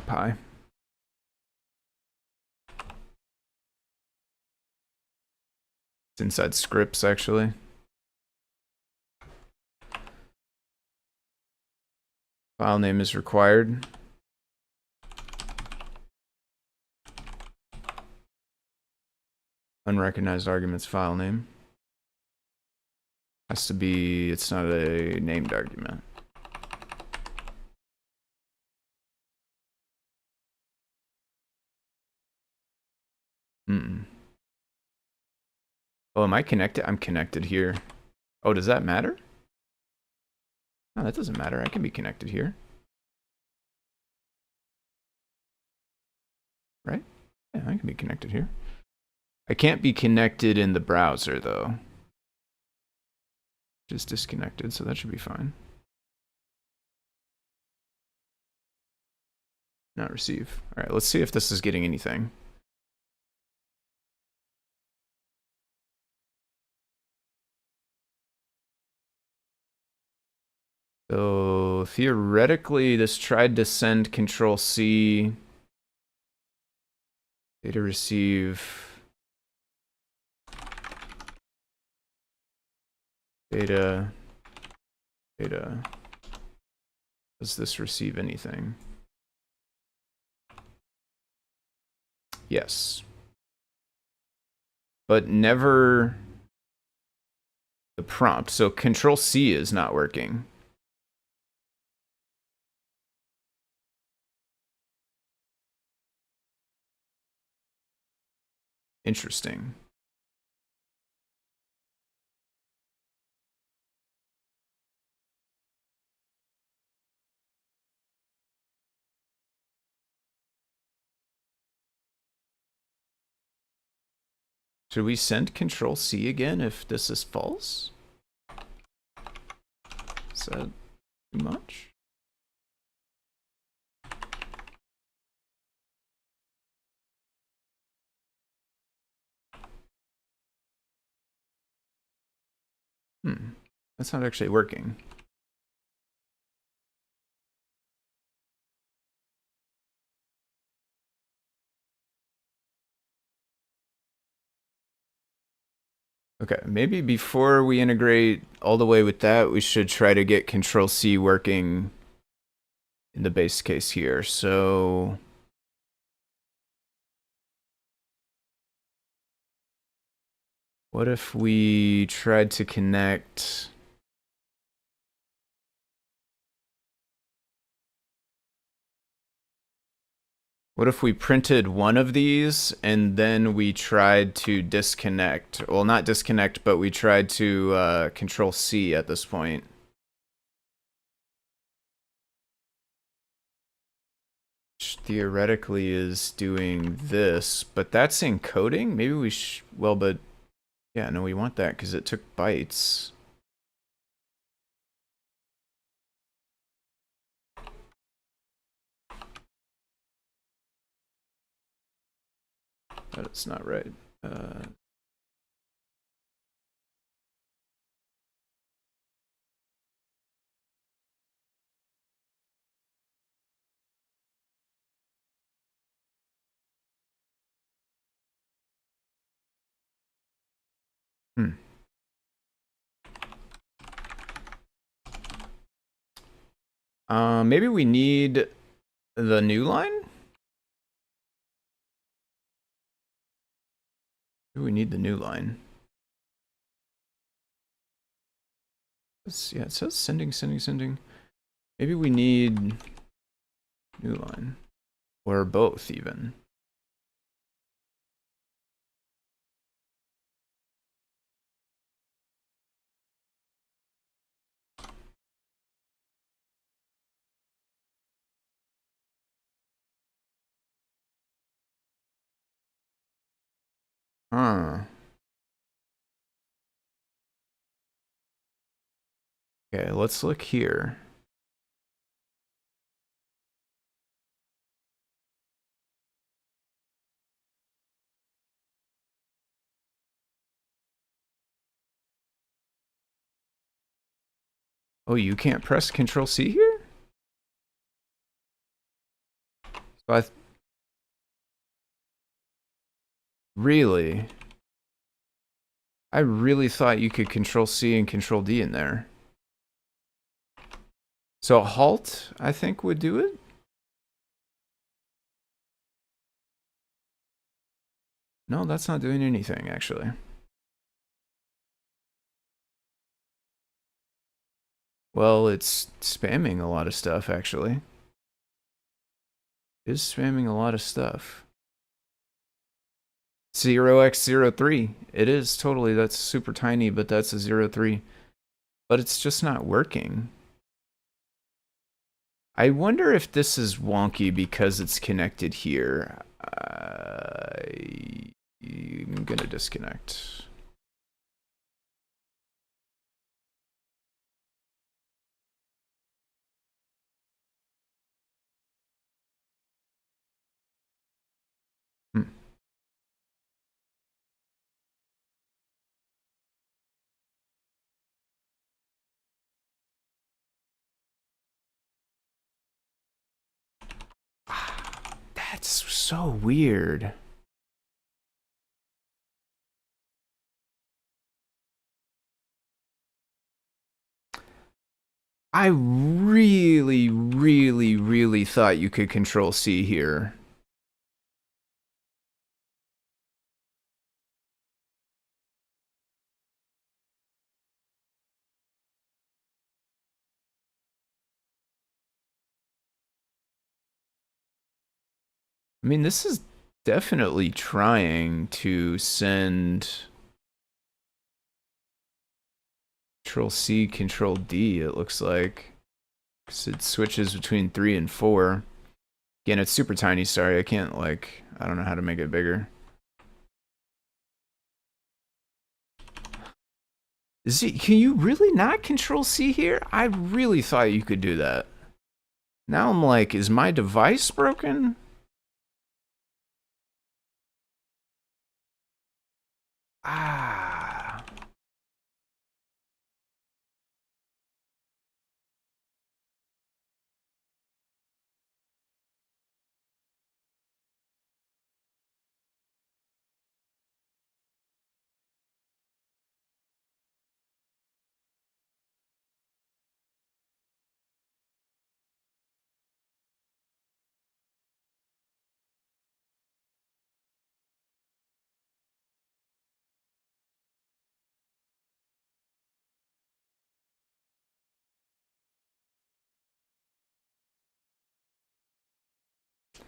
.py. It's inside scripts, actually. File name is required. Unrecognized arguments file name. Has to be, it's not a named argument. Oh, am I connected? I'm connected here. Oh, does that matter? No, that doesn't matter. I can be connected here. right? Yeah, I can be connected here. I can't be connected in the browser though. Just disconnected, so that should be fine. Not receive. All right, let's see if this is getting anything. So theoretically, this tried to send Control C, data receive, data. Does this receive anything? Yes. But never the prompt. So Control C is not working. Interesting. Should we send Control C again if this is false? Is that too much? That's not actually working. Okay, maybe before we integrate all the way with that, we should try to get Control C working in the base case here. So what if we tried to connect? What if we printed one of these and then we tried to disconnect? Well, not disconnect, but we tried to Control C at this point. Which theoretically is doing this, but that's encoding? Maybe we well, but yeah, no, we want that because it took bytes. That's not right. Maybe we need the new line? Maybe we need the new line. Yeah, it says sending. Maybe we need new line. Or both, even. Huh. Okay, let's look here. Oh, you can't press Control C here? So really? I really thought you could Control C and Control D in there. So halt, I think, would do it? No, that's not doing anything, actually. Well, it's spamming a lot of stuff, actually. It is spamming a lot of stuff. 0x03. It is totally, that's super tiny, but that's a 03. But it's just not working. I wonder if this is wonky because it's connected here. I'm gonna disconnect. Hmm. That's so weird. I really, really, really thought you could control C here. I mean, this is definitely trying to send Control C, Control D, it looks like. 'Cause it switches between 3 and 4. Again, it's super tiny, sorry, I can't, like, I don't know how to make it bigger. Can you really not Control C here? I really thought you could do that. Now I'm like, is my device broken? Ah.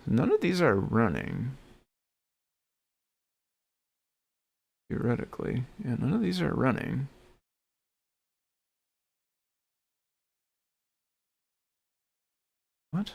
None of these are running. Theoretically. Yeah, none of these are running. What?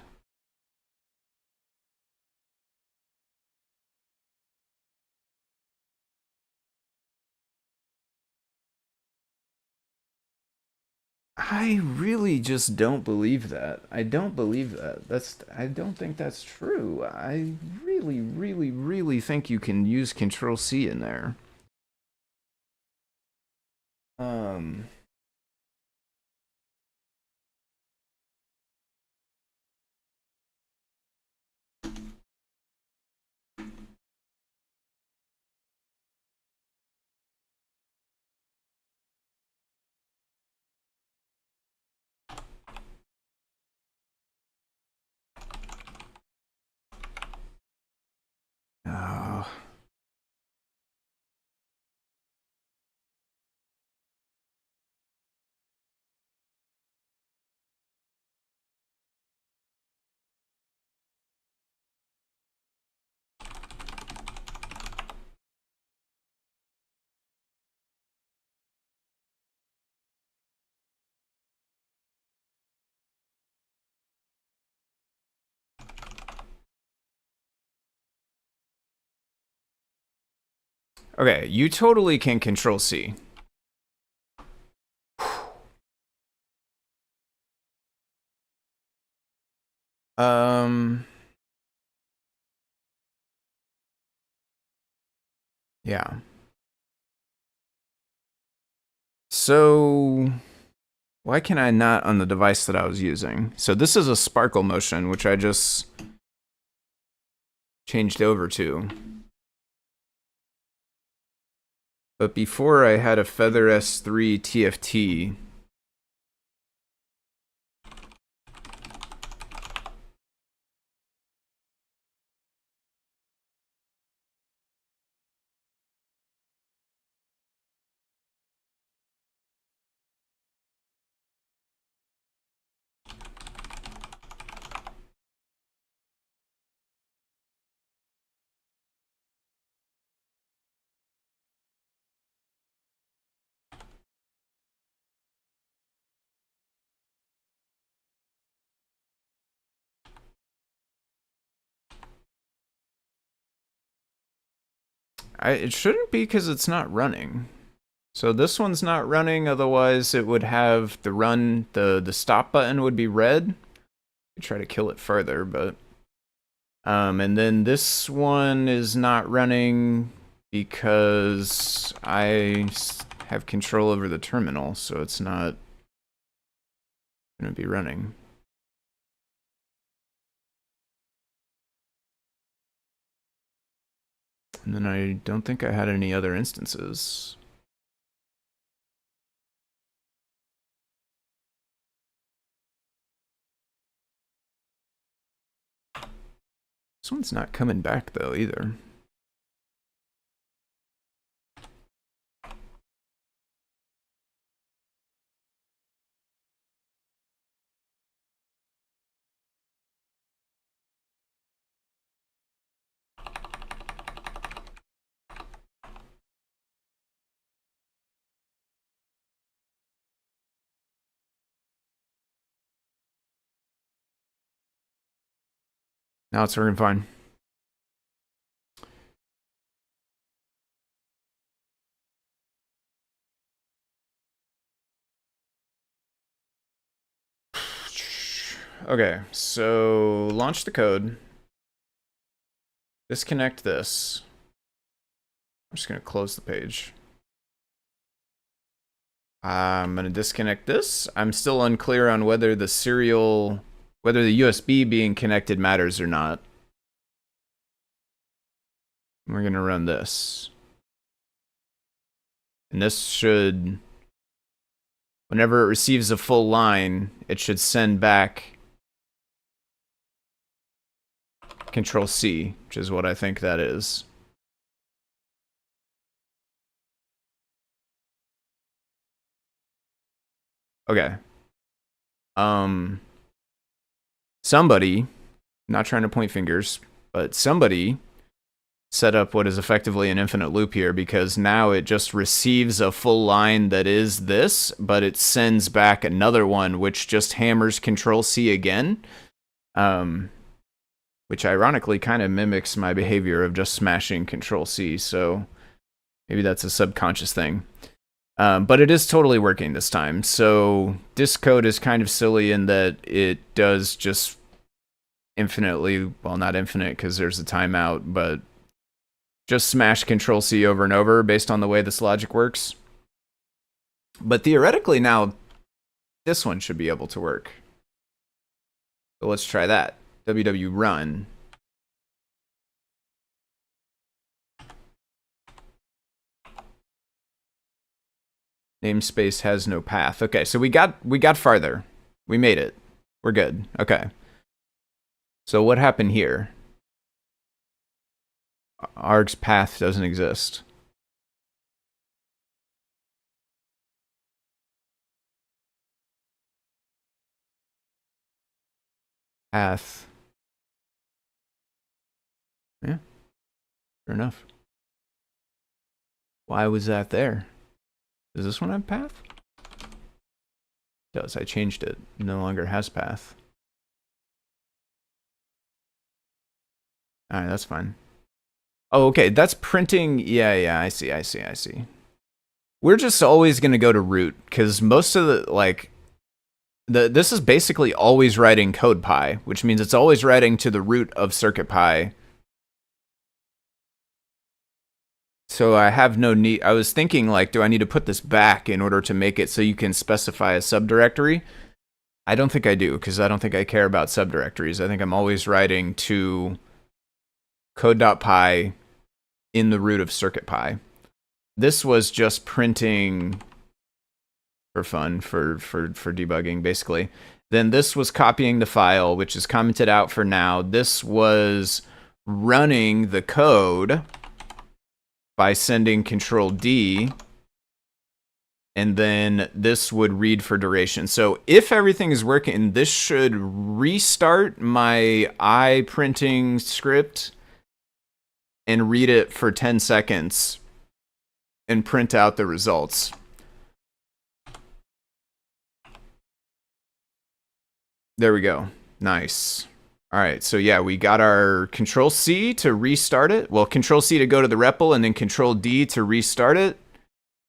I really just don't believe that. I don't believe that. I don't think that's true. I really, really, really think you can use Control C in there. Um oh. Okay, you totally can Control C. Um yeah. So why can I not on the device that I was using? So this is a sparkle motion, which I just changed over to. But before I had a Feather S3 TFT. It shouldn't be because it's not running. So this one's not running, otherwise it would have the run, the stop button would be red. I try to kill it further, but and then this one is not running because I have control over the terminal, so it's not going to be running. And then I don't think I had any other instances. This one's not coming back though either. Now it's working fine. Okay, so launch the code. Disconnect this. I'm just going to close the page. I'm going to disconnect this. I'm still unclear on whether the whether the USB being connected matters or not. We're going to run this. And this should, whenever it receives a full line, it should send back Control C, which is what I think that is. Okay. Somebody, not trying to point fingers, but somebody set up what is effectively an infinite loop here, because now it just receives a full line that is this, but it sends back another one which just hammers Control C again, which ironically kind of mimics my behavior of just smashing Control C, so maybe that's a subconscious thing. But it is totally working this time. So this code is kind of silly in that it does just infinitely, well, not infinite because there's a timeout, but just smash Control C over and over based on the way this logic works. But theoretically now, this one should be able to work. So let's try that. ww run. Namespace has no path. Okay, so we got farther. We made it. We're good. Okay. So what happened here? Arg's path doesn't exist. Path. Yeah. Fair enough. Why was that there? Does this one have path? It does. I changed it. It no longer has path. Alright, that's fine. Oh, okay. That's printing. Yeah, I see. We're just always going to go to root, because most of the, like, this is basically always writing CodePy, which means it's always writing to the root of CircuitPy. So I have no need. I was thinking, like, do I need to put this back in order to make it so you can specify a subdirectory? I don't think I do, because I don't think I care about subdirectories. I think I'm always writing to code.py in the root of CircuitPy. This was just printing for fun, for debugging, basically. Then this was copying the file, which is commented out for now. This was running the code by sending Control D, and then this would read for duration. So if everything is working, this should restart my iPrinting script and read it for 10 seconds and print out the results. There we go. Nice. All right, so yeah, we got our Control C to restart it. Well, Control C to go to the REPL and then Control D to restart it.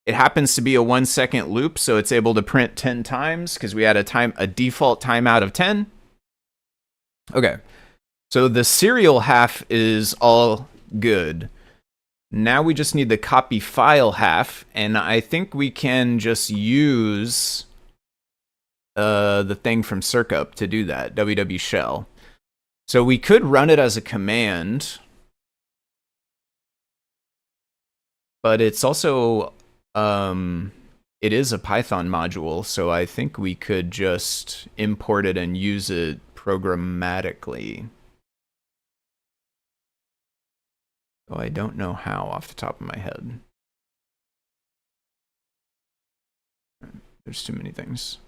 It happens to be a 1 second loop, so it's able to print 10 times because we had a default timeout of 10. Okay, so the serial half is all good. Now we just need the copy file half, and I think we can just use the thing from Circup to do that, www shell. So we could run it as a command, but it's also, it is a Python module, so I think we could just import it and use it programmatically. Oh, I don't know how off the top of my head. There's too many things.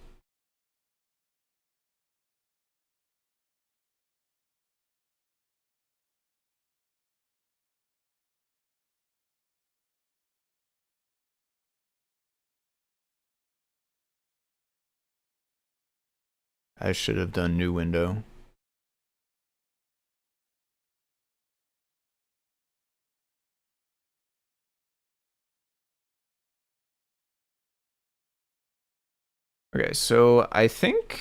I should have done new window. Okay, so I think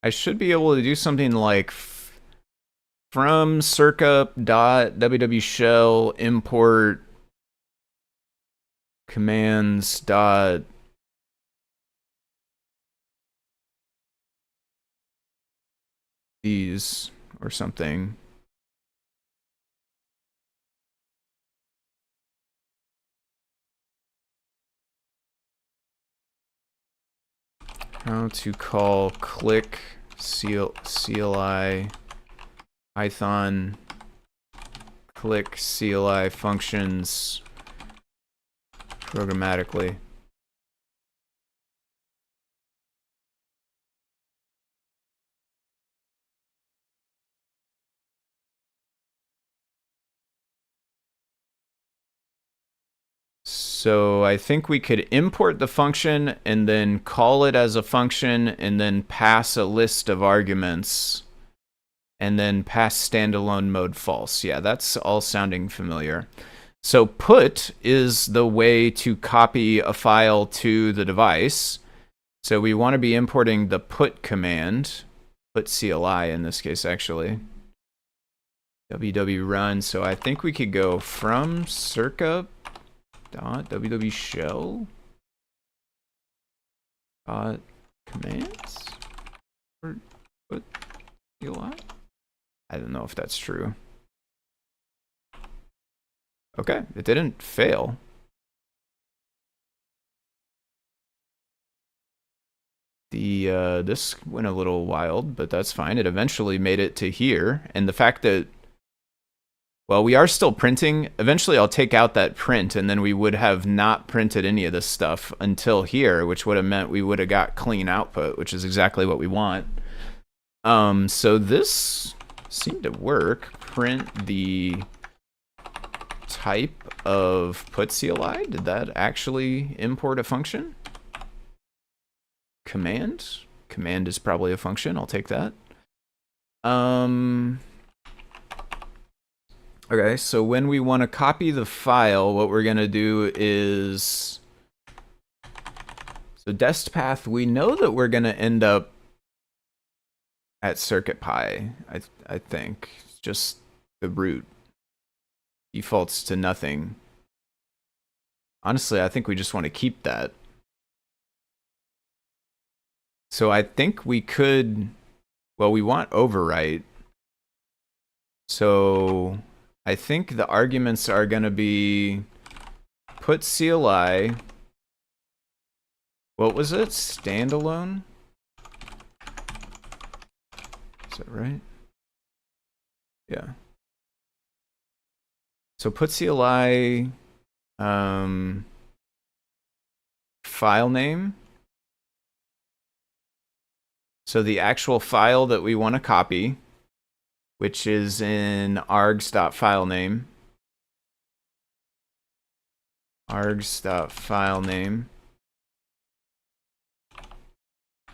I should be able to do something like from circup.ww shell import commands dot these or something. How to call click CLI Python click CLI functions programmatically. So I think we could import the function and then call it as a function and then pass a list of arguments and then pass standalone mode false. Yeah, that's all sounding familiar. So put is the way to copy a file to the device. So we want to be importing the put command, put CLI in this case actually. www run. So I think we could go from circup.ww shell commands or put CLI. I don't know if that's true. Okay, it didn't fail. This went a little wild, but that's fine. It eventually made it to here, and the fact that, well, we are still printing. Eventually I'll take out that print, and then we would have not printed any of this stuff until here, which would have meant we would have got clean output, which is exactly what we want. So this seemed to work. Print the type of put CLI. Did that actually import a function? Command? Command is probably a function. I'll take that. Okay, so when we want to copy the file, what we're going to do is... So dest path, we know that we're going to end up at CircuitPy, I think. Just the root defaults to nothing. Honestly, I think we just want to keep that. So I think we could, well, we want overwrite. So I think the arguments are going to be put CLI. What was it? Standalone? Is that right? Yeah. So put CLI file name. So the actual file that we want to copy, which is in args.filename. Args.filename.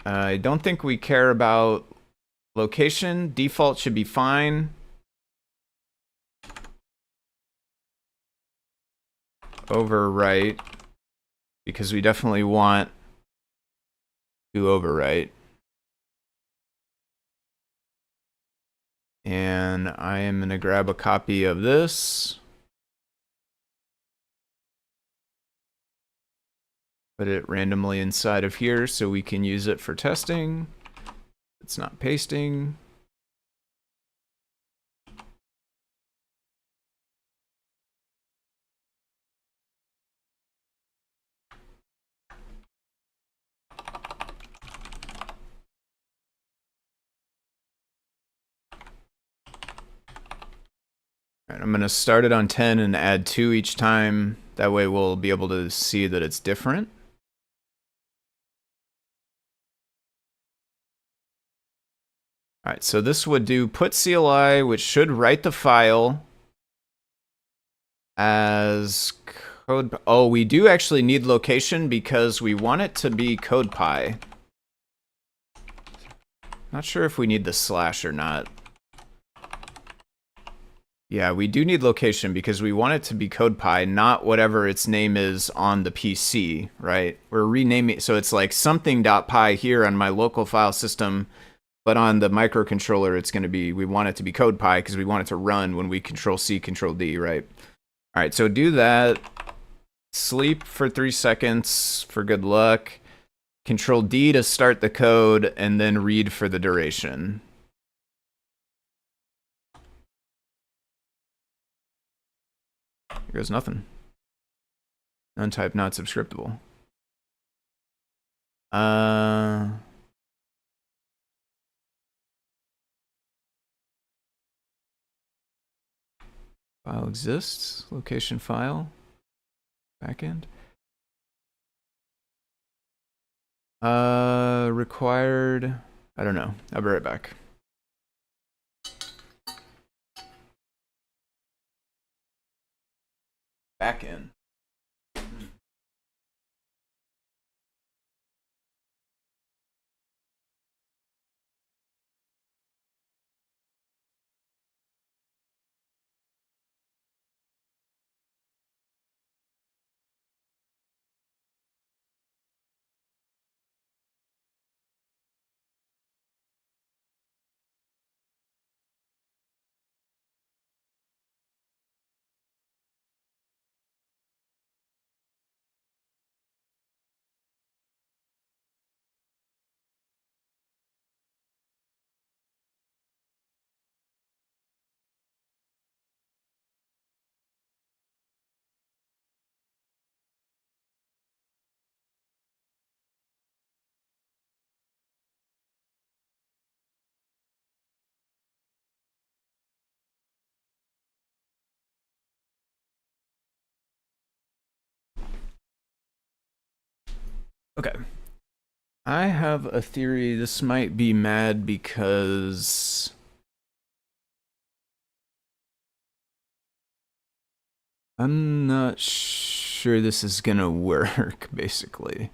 I don't think we care about Location default should be fine. Overwrite, because we definitely want to overwrite. And I am going to grab a copy of this. Put it randomly inside of here so we can use it for testing. It's not pasting. All right, I'm going to start it on 10 and add 2 each time. That way we'll be able to see that it's different. All right, so this would do put CLI, which should write the file as code. Oh, we do actually need location because we want it to be CodePy. Not sure if we need the slash or not. Yeah, we do need location because we want it to be CodePy, not whatever its name is on the PC, right? We're renaming, so it's like something.py here on my local file system, but on the microcontroller, it's going to be, we want it to be CodePy because we want it to run when we Control-C, Control-D, right? All right, so do that. Sleep for 3 seconds for good luck. Control-D to start the code, and then read for the duration. Here goes nothing. Untyped, not subscriptable. File exists. Location file. Backend. Required. I don't know. I'll be right back. Backend. Okay. I have a theory. This might be mad because I'm not sure this is gonna work, basically.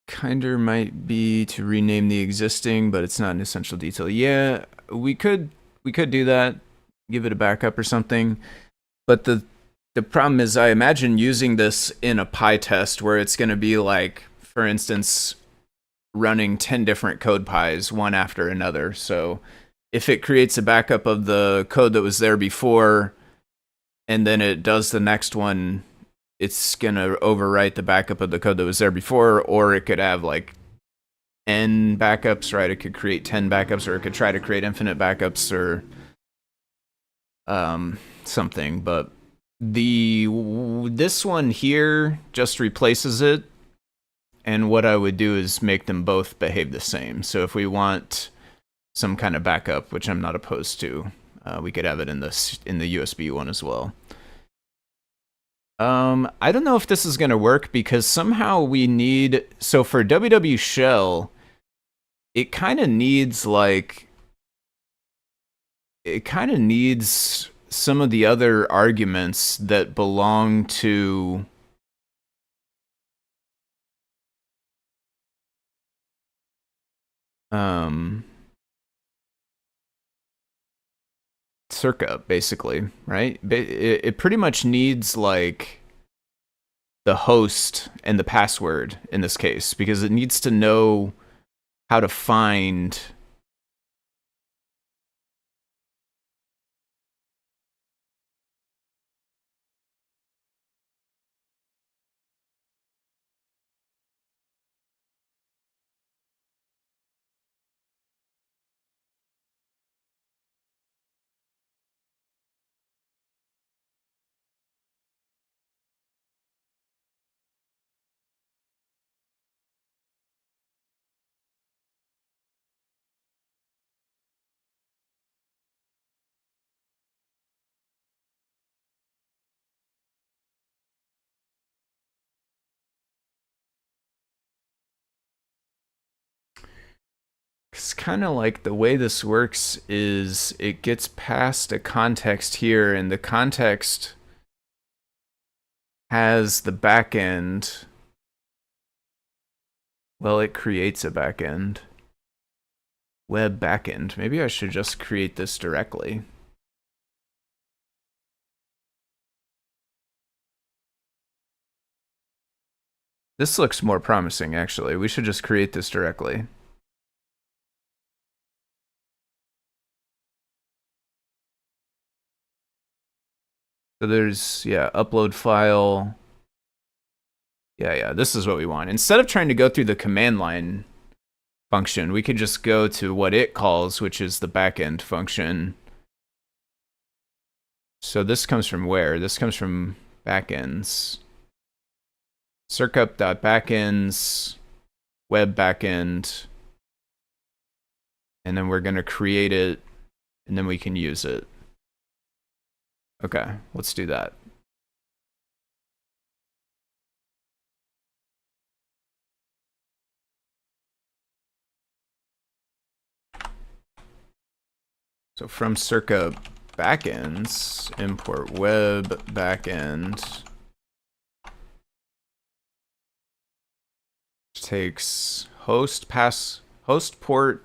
Kinder might be to rename the existing, but it's not an essential detail. Yeah, we could do that, give it a backup or something. But the problem is, I imagine using this in a PyTest where it's going to be like, for instance, running 10 different code pies one after another. So if it creates a backup of the code that was there before, and then it does the next one, it's going to overwrite the backup of the code that was there before, or it could have like n backups, right? It could create 10 backups, or it could try to create infinite backups or something. But this one here just replaces it. And what I would do is make them both behave the same. So if we want some kind of backup, which I'm not opposed to, we could have it in the USB one as well. I don't know if this is going to work because somehow we need, so for www shell, it kind of needs some of the other arguments that belong to Circa, basically, right? It pretty much needs like the host and the password in this case, because it needs to know how to find it's kind of like the way this works is it gets past a context here, and the context has the backend. Well, it creates a backend. Web backend. Maybe I should just create this directly. This looks more promising, actually. We should just create this directly. So there's, yeah, upload file. Yeah, this is what we want. Instead of trying to go through the command line function, we could just go to what it calls, which is the backend function. So this comes from where? This comes from backends. Circup.backends, web backend. And then we're going to create it, and then we can use it. Okay, let's do that. So from Circup backends, import web backend. Takes host port,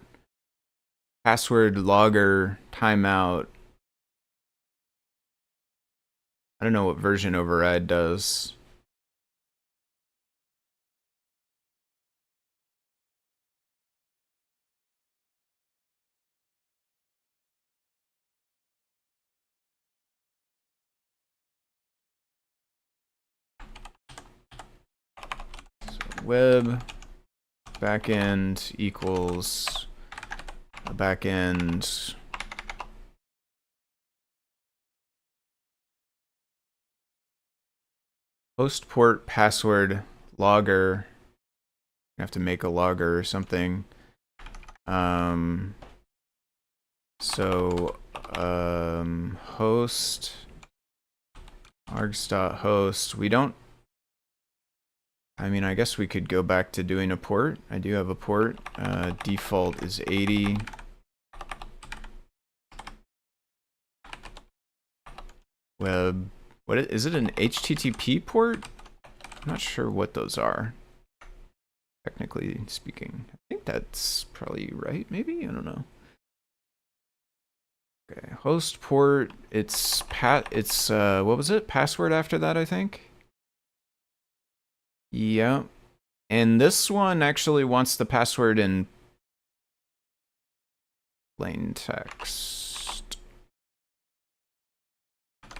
password, logger, timeout. I don't know what version override does. So web backend equals a backend host port password logger. I have to make a logger or something. Host args.host. We don't. I mean, I guess we could go back to doing a port. I do have a port. Default is 80. Web. What is it? An HTTP port? I'm not sure what those are. Technically speaking, I think that's probably right. Maybe, I don't know. Okay, host port. It's what was it? Password after that, I think. Yeah, and this one actually wants the password in plain text.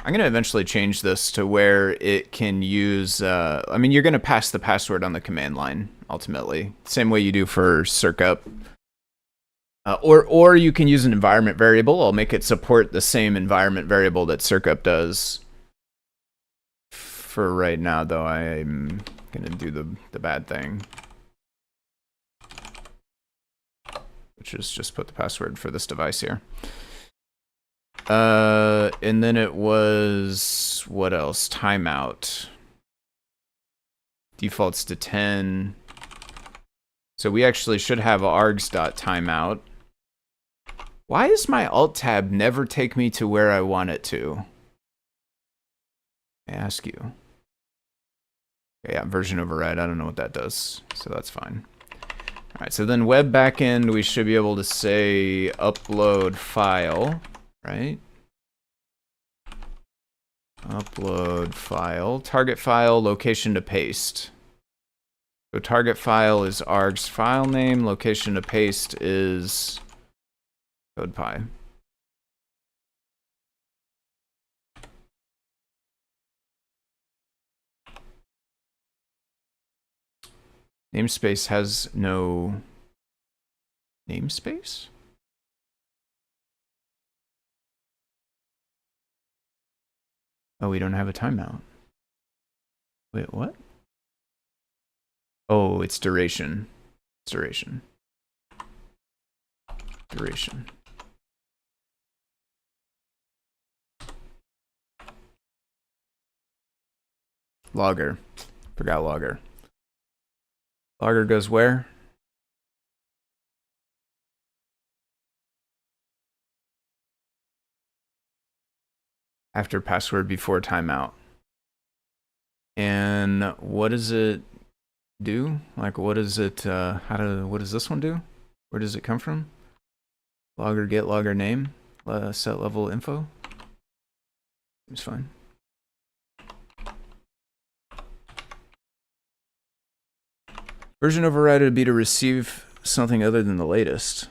I'm going to eventually change this to where it can use, I mean, you're going to pass the password on the command line, ultimately. Same way you do for Circup. Or you can use an environment variable. I'll make it support the same environment variable that Circup does. For right now, though, I'm going to do the bad thing, which is just put the password for this device here. And then it was, what else? Timeout. Defaults to 10. So we actually should have args.timeout. Why does my Alt tab never take me to where I want it to? I ask you. Okay, yeah, version override. I don't know what that does, so that's fine. All right, so then web backend, we should be able to say upload file, right? Upload file, target file, location to paste. So target file is arg's file name, location to paste is CircuitPy. Namespace has no namespace? Oh, we don't have a timeout. Wait, what? Oh, it's duration. It's duration. Duration. Logger. Forgot logger. Logger goes where? After password before timeout. And what does it do? Like, what is it, what does this one do? Where does it come from? Logger get logger name, set level info. Seems fine. Version override would be to receive something other than the latest.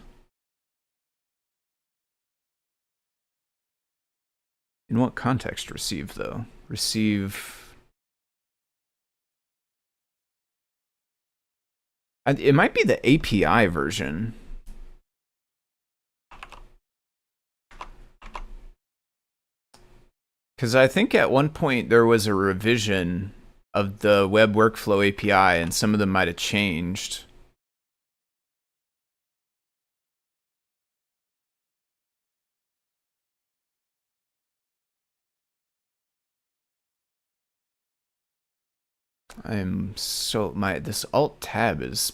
In what context receive, though? Receive... It might be the API version. Because I think at one point there was a revision of the web workflow API, and some of them might have changed. I'm so this alt tab is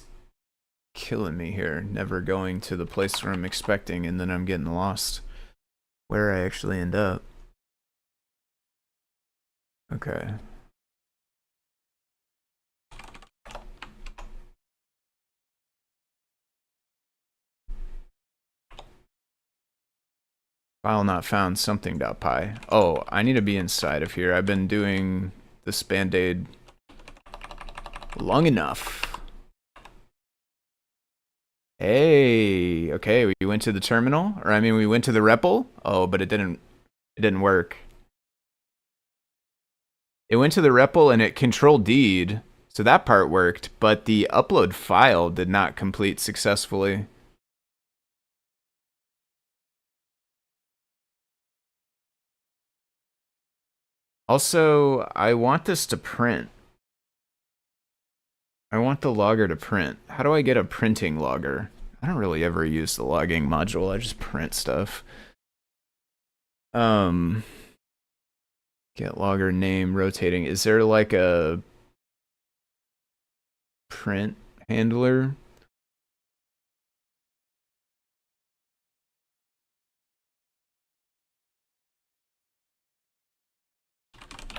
killing me here, never going to the place where I'm expecting, and then I'm getting lost where I actually end up. Okay. File not found something.py. Oh, I need to be inside of here. I've been doing this Band-Aid long enough. Hey, okay, we went to the terminal, or I mean, we went to the REPL. Oh, but it didn't work. It went to the REPL and it control D'd, so that part worked, but the upload file did not complete successfully. Also, I want this to print. I want the logger to print. How do I get a printing logger? I don't really ever use the logging module. I just print stuff. Get logger name rotating. Is there like a print handler?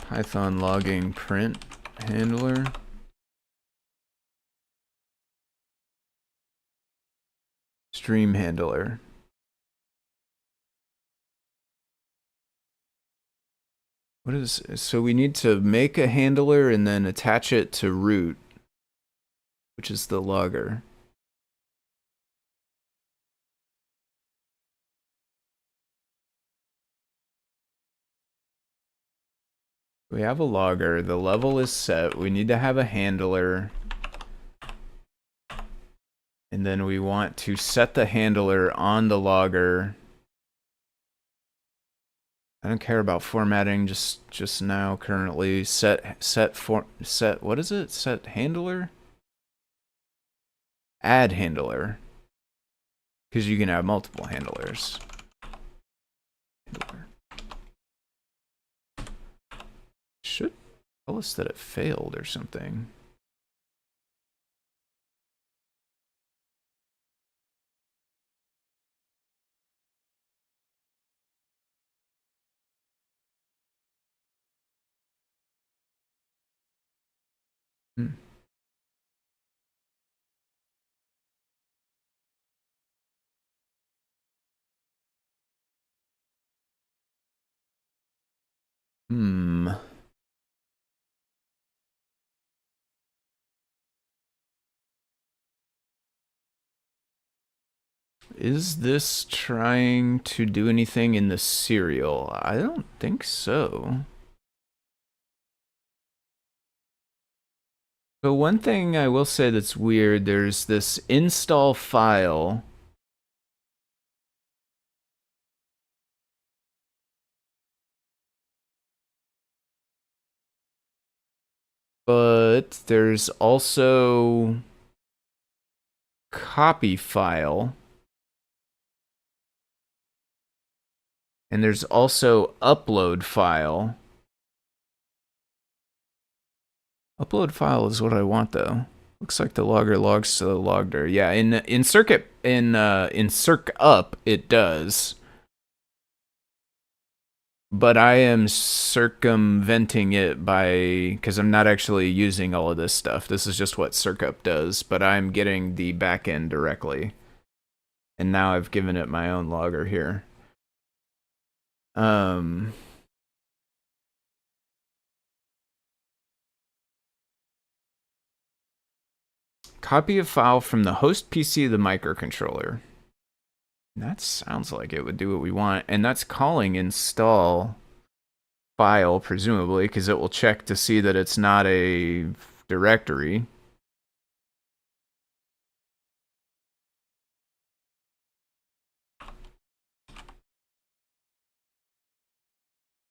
Python logging print handler. Stream handler. What is, so we need to make a handler and then attach it to root, which is the logger. We have a logger, the level is set, we need to have a handler. And then we want to set the handler on the logger. I don't care about formatting just now currently. Set what is it? Set handler? Add handler. Because you can have multiple handlers. Handler. Should tell us that it failed or something. Hmm. Hmm. Is this trying to do anything in the serial? I don't think so. But one thing I will say that's weird, there's this install file. But there's also copy file. And there's also upload file. Upload file is what I want though. Looks like the logger logs to the logger. Yeah, in circup it does. But I am circumventing it because I'm not actually using all of this stuff. This is just what circup does, but I'm getting the backend directly. And now I've given it my own logger here. Copy a file from the host PC of the microcontroller. That sounds like it would do what we want. And that's calling install file, presumably, because it will check to see that it's not a directory.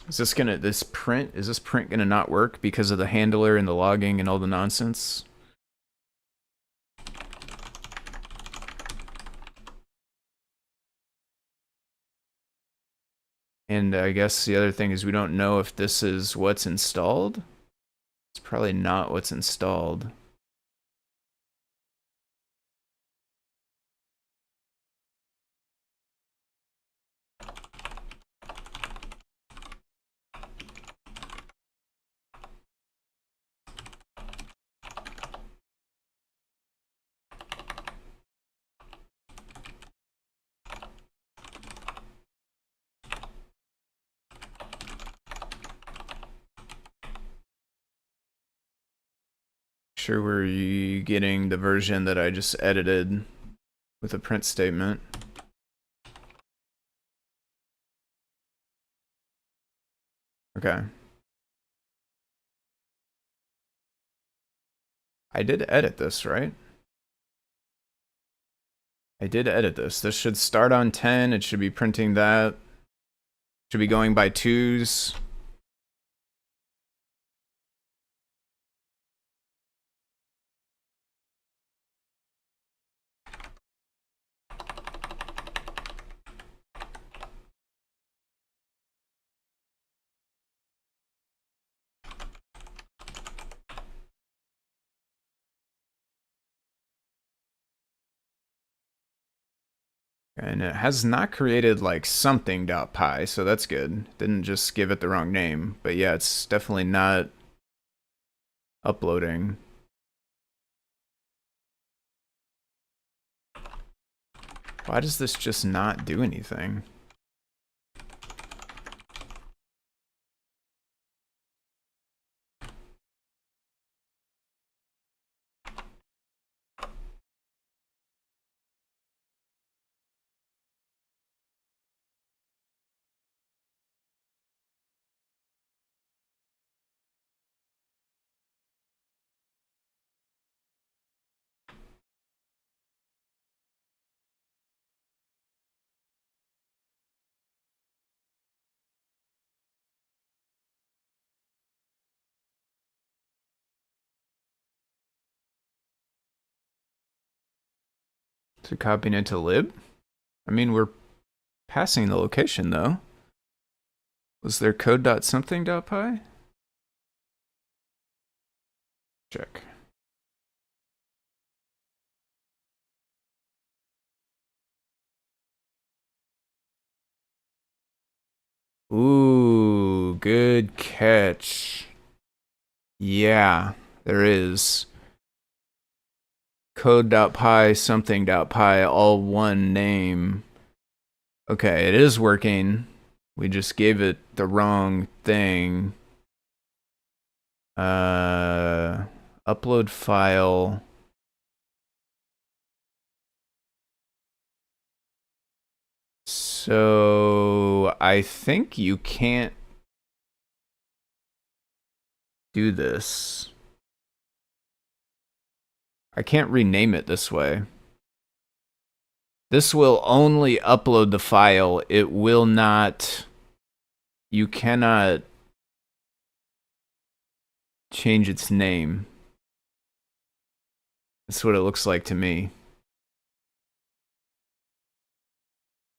Is this print gonna not work because of the handler and the logging and all the nonsense? And I guess the other thing is we don't know if this is what's installed. It's probably not what's installed. Sure, we're getting the version that I just edited with a print statement. Okay. I did edit this, right? I did edit this. This should start on 10. It should be printing that. Should be going by 2s. And it has not created like something.py, so that's good. Didn't just give it the wrong name. But yeah, it's definitely not uploading. Why does this just not do anything? To copying into lib? I mean, we're passing the location though. Was there code.something.py? Check. Ooh, good catch. Yeah, There is code.py something.py, all one name. Okay, it is working. We just gave it the wrong thing. Upload file. So I think you can't do this. I can't rename it this way. This will only upload the file. It will not. You cannot change its name. That's what it looks like to me.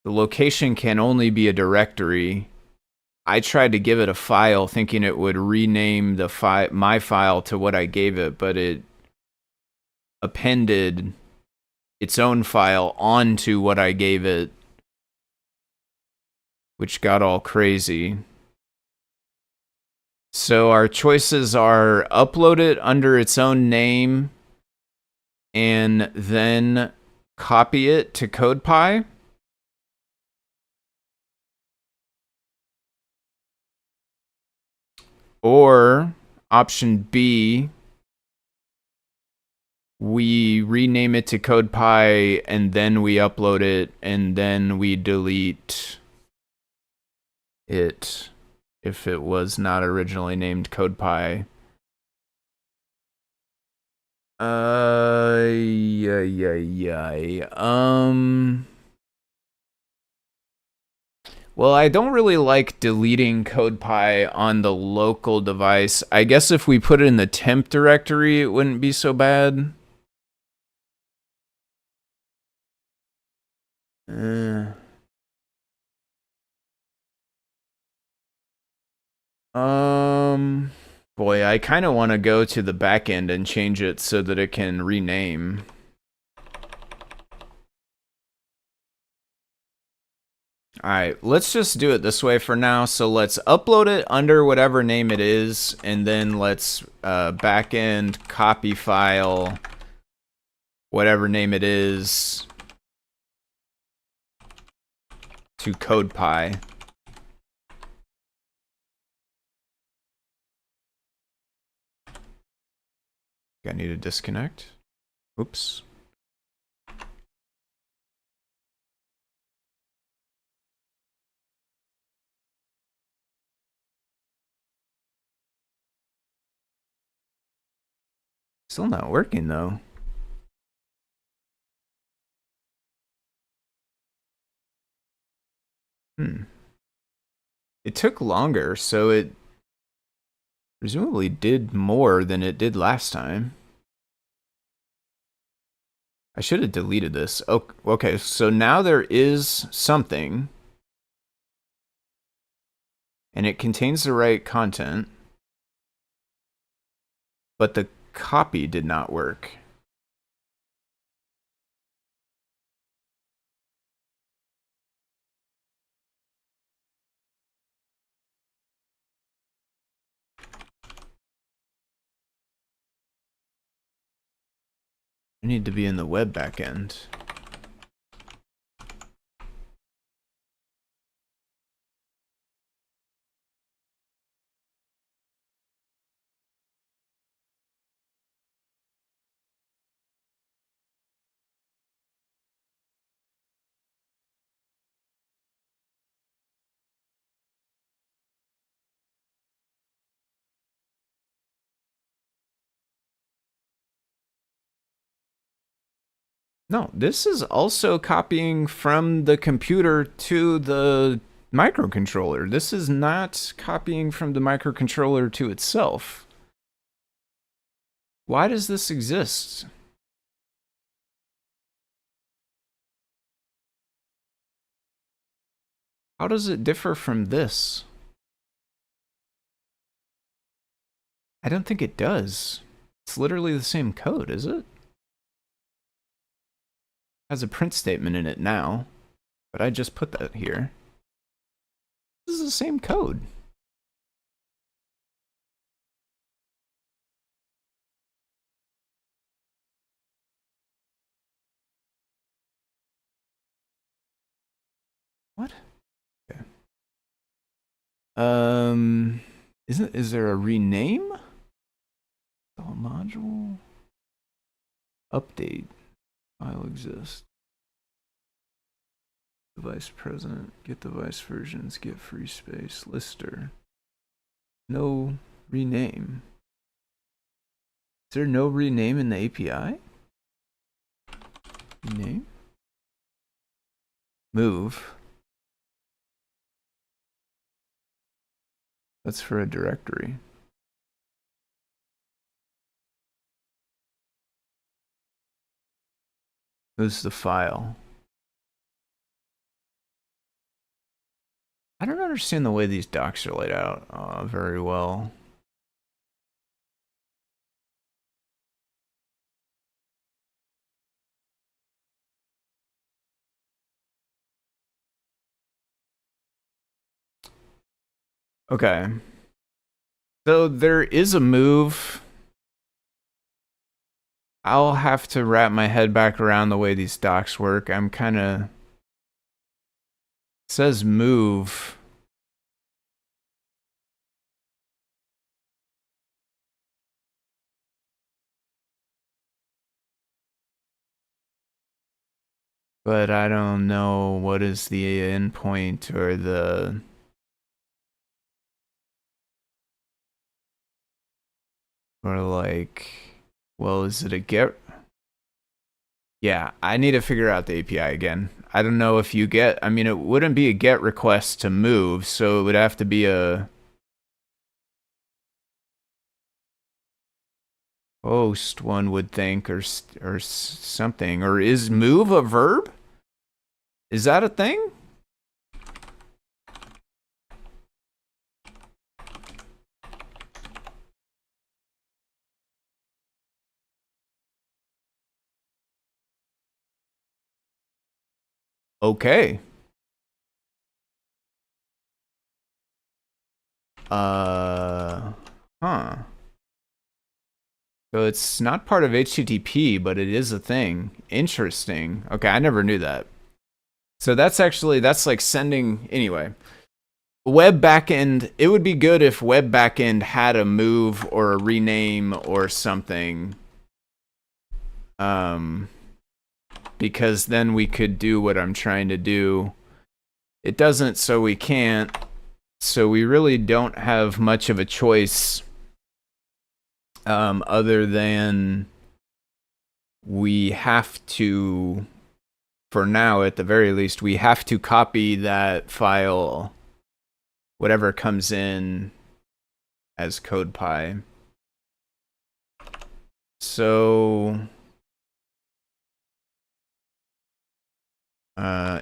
The location can only be a directory. I tried to give it a file thinking it would rename the my file to what I gave it, but it appended its own file onto what I gave it, which got all crazy. So our choices are upload it under its own name and then copy it to CodePy. Or option B, we rename it to CodePy and then we upload it and then we delete it if it was not originally named CodePy. Well, I don't really like deleting CodePy on the local device. I guess if we put it in the temp directory, it wouldn't be so bad. Boy, I kind of want to go to the back end and change it so that it can rename. All right, let's just do it this way for now. So let's upload it under whatever name it is, and then let's backend copy file, whatever name it is, to CodePy. I need to disconnect. Oops. Still not working though. It took longer, so it presumably did more than it did last time. I should have deleted this. Oh, okay, so now there is something. And it contains the right content. But the copy did not work. I need to be in the web backend. No, this is also copying from the computer to the microcontroller. This is not copying from the microcontroller to itself. Why does this exist? How does it differ from this? I don't think it does. It's literally the same code, is it? Has a print statement in it now, but I just put that here. This is the same code. Is there a rename? Module update file exists. Device present, get device versions, get free space, lister. No rename. Is there no rename in the API? Rename? Move. That's for a directory. Who's the file? I don't understand the way these docs are laid out very well. Okay. So there is a move. I'll have to wrap my head back around the way these docs work. I'm kind of... It says move. But I don't know what is the endpoint or the... Or like... Well, is it a get... Yeah, I need to figure out the API again. I don't know if you get... I mean, it wouldn't be a get request to move, so it would have to be a... Post, one would think, or something. Or is move a verb? Is that a thing? Okay. Huh. So it's not part of HTTP, but it is a thing. Interesting. Okay, I never knew that. So that's like sending, anyway. Web backend, it would be good if web backend had a move or a rename or something. Because then we could do what I'm trying to do. It doesn't, so we can't. So we really don't have much of a choice other than we have to, for now at the very least, we have to copy that file, whatever comes in as CodePy. So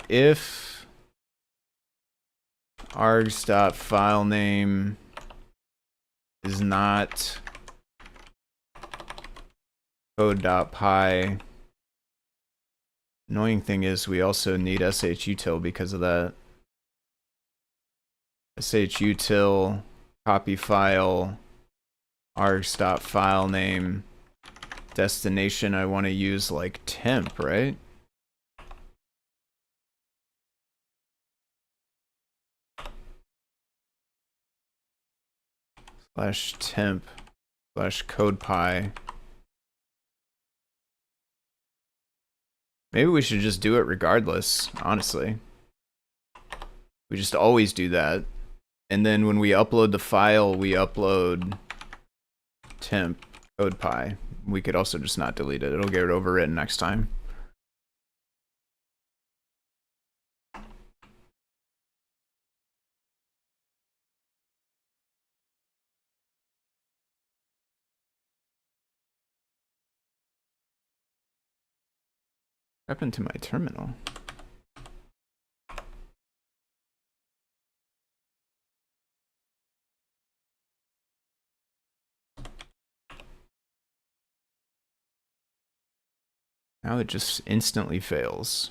if args.filename is not code.py, annoying thing is we also need shutil because of that. Shutil copy file args.filename destination. I want to use like temp, right? /temp /CodePy. Maybe we should just do it regardless, honestly. We just always do that. And then when we upload the file, we upload temp CodePy. We could also just not delete it. It'll get overwritten next time. What happened to my terminal? Now it just instantly fails.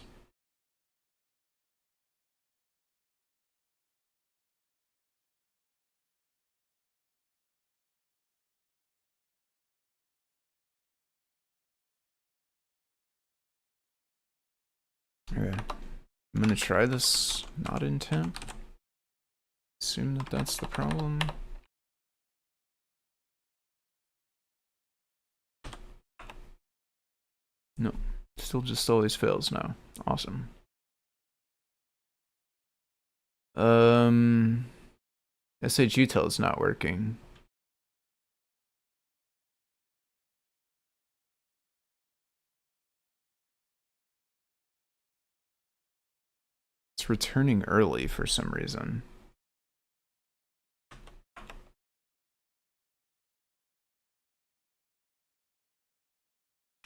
Okay. I'm gonna try this not in temp. Assume that that's the problem. No, still just always fails now. Awesome. SHUtil is not working. It's returning early for some reason.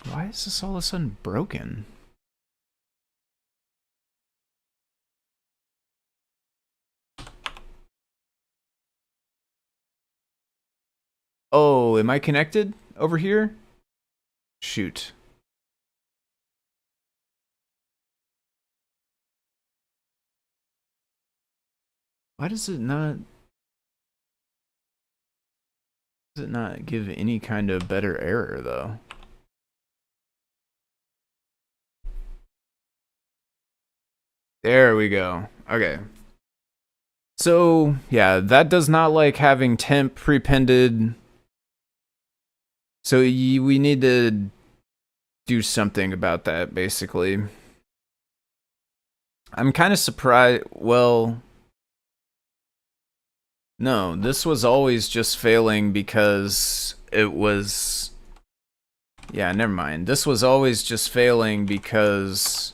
Why is this all of a sudden broken? Oh, am I connected over here? Shoot. Why does it not... Does it not give any kind of better error, though? There we go. Okay. So, yeah, that does not like having temp prepended. So we need to do something about that, basically. I'm kind of surprised. Well, no, this was always just failing because it was... Yeah, never mind. This was always just failing because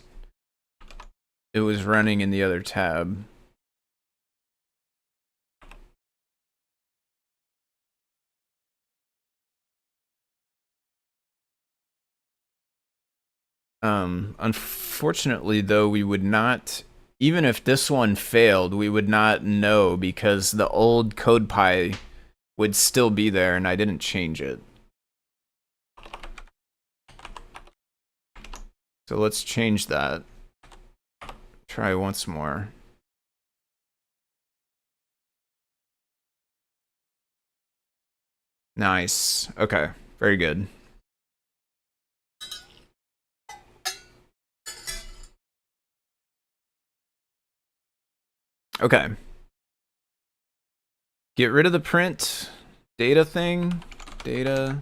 it was running in the other tab. Unfortunately, though, we would not, even if this one failed, we would not know because the old CodePy would still be there and I didn't change it. So let's change that. Try once more. Nice. Okay, very good. Okay. Get rid of the print data thing. Data.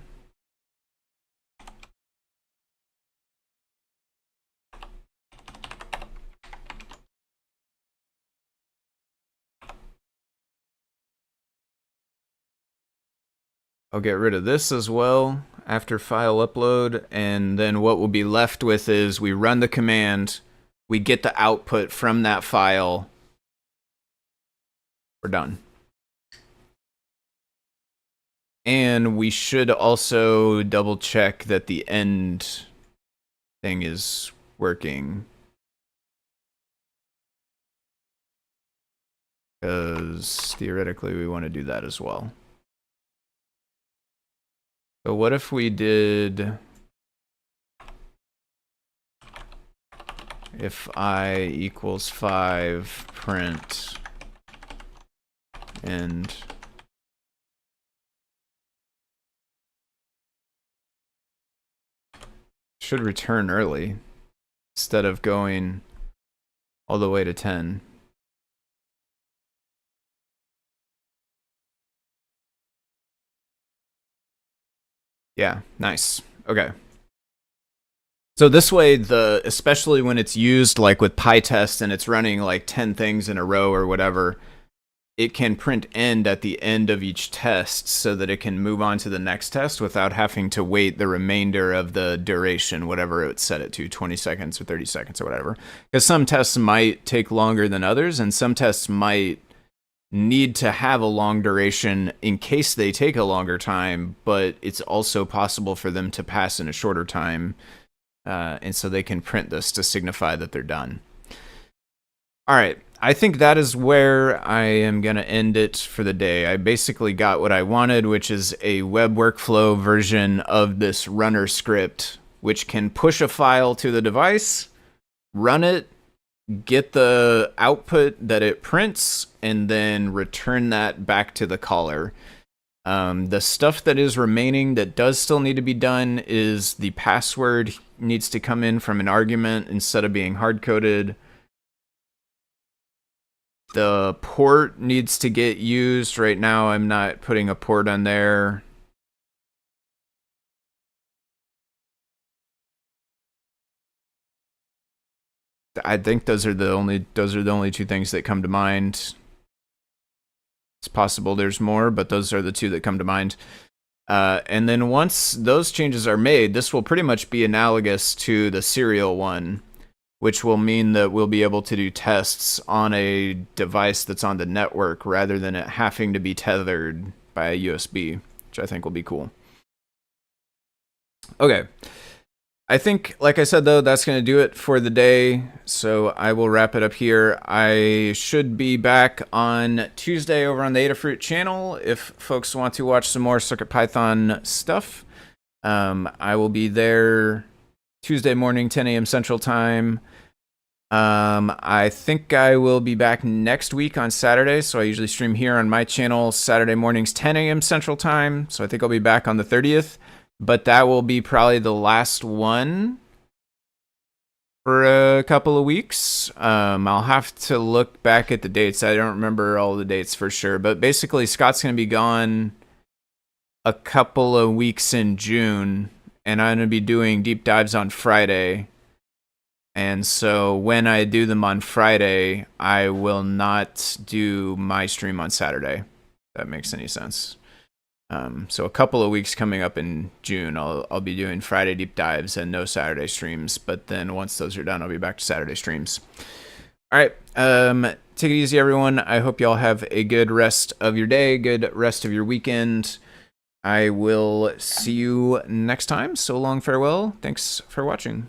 I'll get rid of this as well after file upload, and then what we'll be left with is we run the command, we get the output from that file. We're done. And we should also double check that the end thing is working. Because theoretically we want to do that as well. So what if we did, if I equals 5 print and should return early instead of going all the way to 10. Yeah, nice. Okay. So this way, especially when it's used like with PyTest and it's running like 10 things in a row or whatever, it can print end at the end of each test so that it can move on to the next test without having to wait the remainder of the duration, whatever it set it to, 20 seconds or 30 seconds or whatever. Because some tests might take longer than others, and some tests might need to have a long duration in case they take a longer time, but it's also possible for them to pass in a shorter time, and so they can print this to signify that they're done. All right, I think that is where I am going to end it for the day. I basically got what I wanted, which is a web workflow version of this runner script, which can push a file to the device, run it, get the output that it prints, and then return that back to the caller. The stuff that is remaining that does still need to be done is the password needs to come in from an argument instead of being hard-coded. The port needs to get used. Right now, I'm not putting a port on there. I think those are the only two things that come to mind. It's possible there's more, but those are the two that come to mind. And then once those changes are made, this will pretty much be analogous to the serial one, which will mean that we'll be able to do tests on a device that's on the network rather than it having to be tethered by a USB, which I think will be cool. Okay. I think, like I said, though, that's going to do it for the day. So I will wrap it up here. I should be back on Tuesday over on the Adafruit channel if folks want to watch some more CircuitPython stuff. I will be there Tuesday morning, 10 a.m. Central Time. I think I will be back next week on Saturday. So I usually stream here on my channel Saturday mornings, 10 a.m. Central Time. So I think I'll be back on the 30th. But that will be probably the last one for a couple of weeks. I'll have to look back at the dates. I don't remember all the dates for sure. But basically, Scott's going to be gone a couple of weeks in June. And I'm going to be doing deep dives on Friday. And so when I do them on Friday, I will not do my stream on Saturday. If that makes any sense. So a couple of weeks coming up in June, I'll be doing Friday deep dives and no Saturday streams. But then once those are done, I'll be back to Saturday streams. All right. Take it easy, everyone. I hope y'all have a good rest of your day, good rest of your weekend. I will see you next time. So long, farewell. Thanks for watching.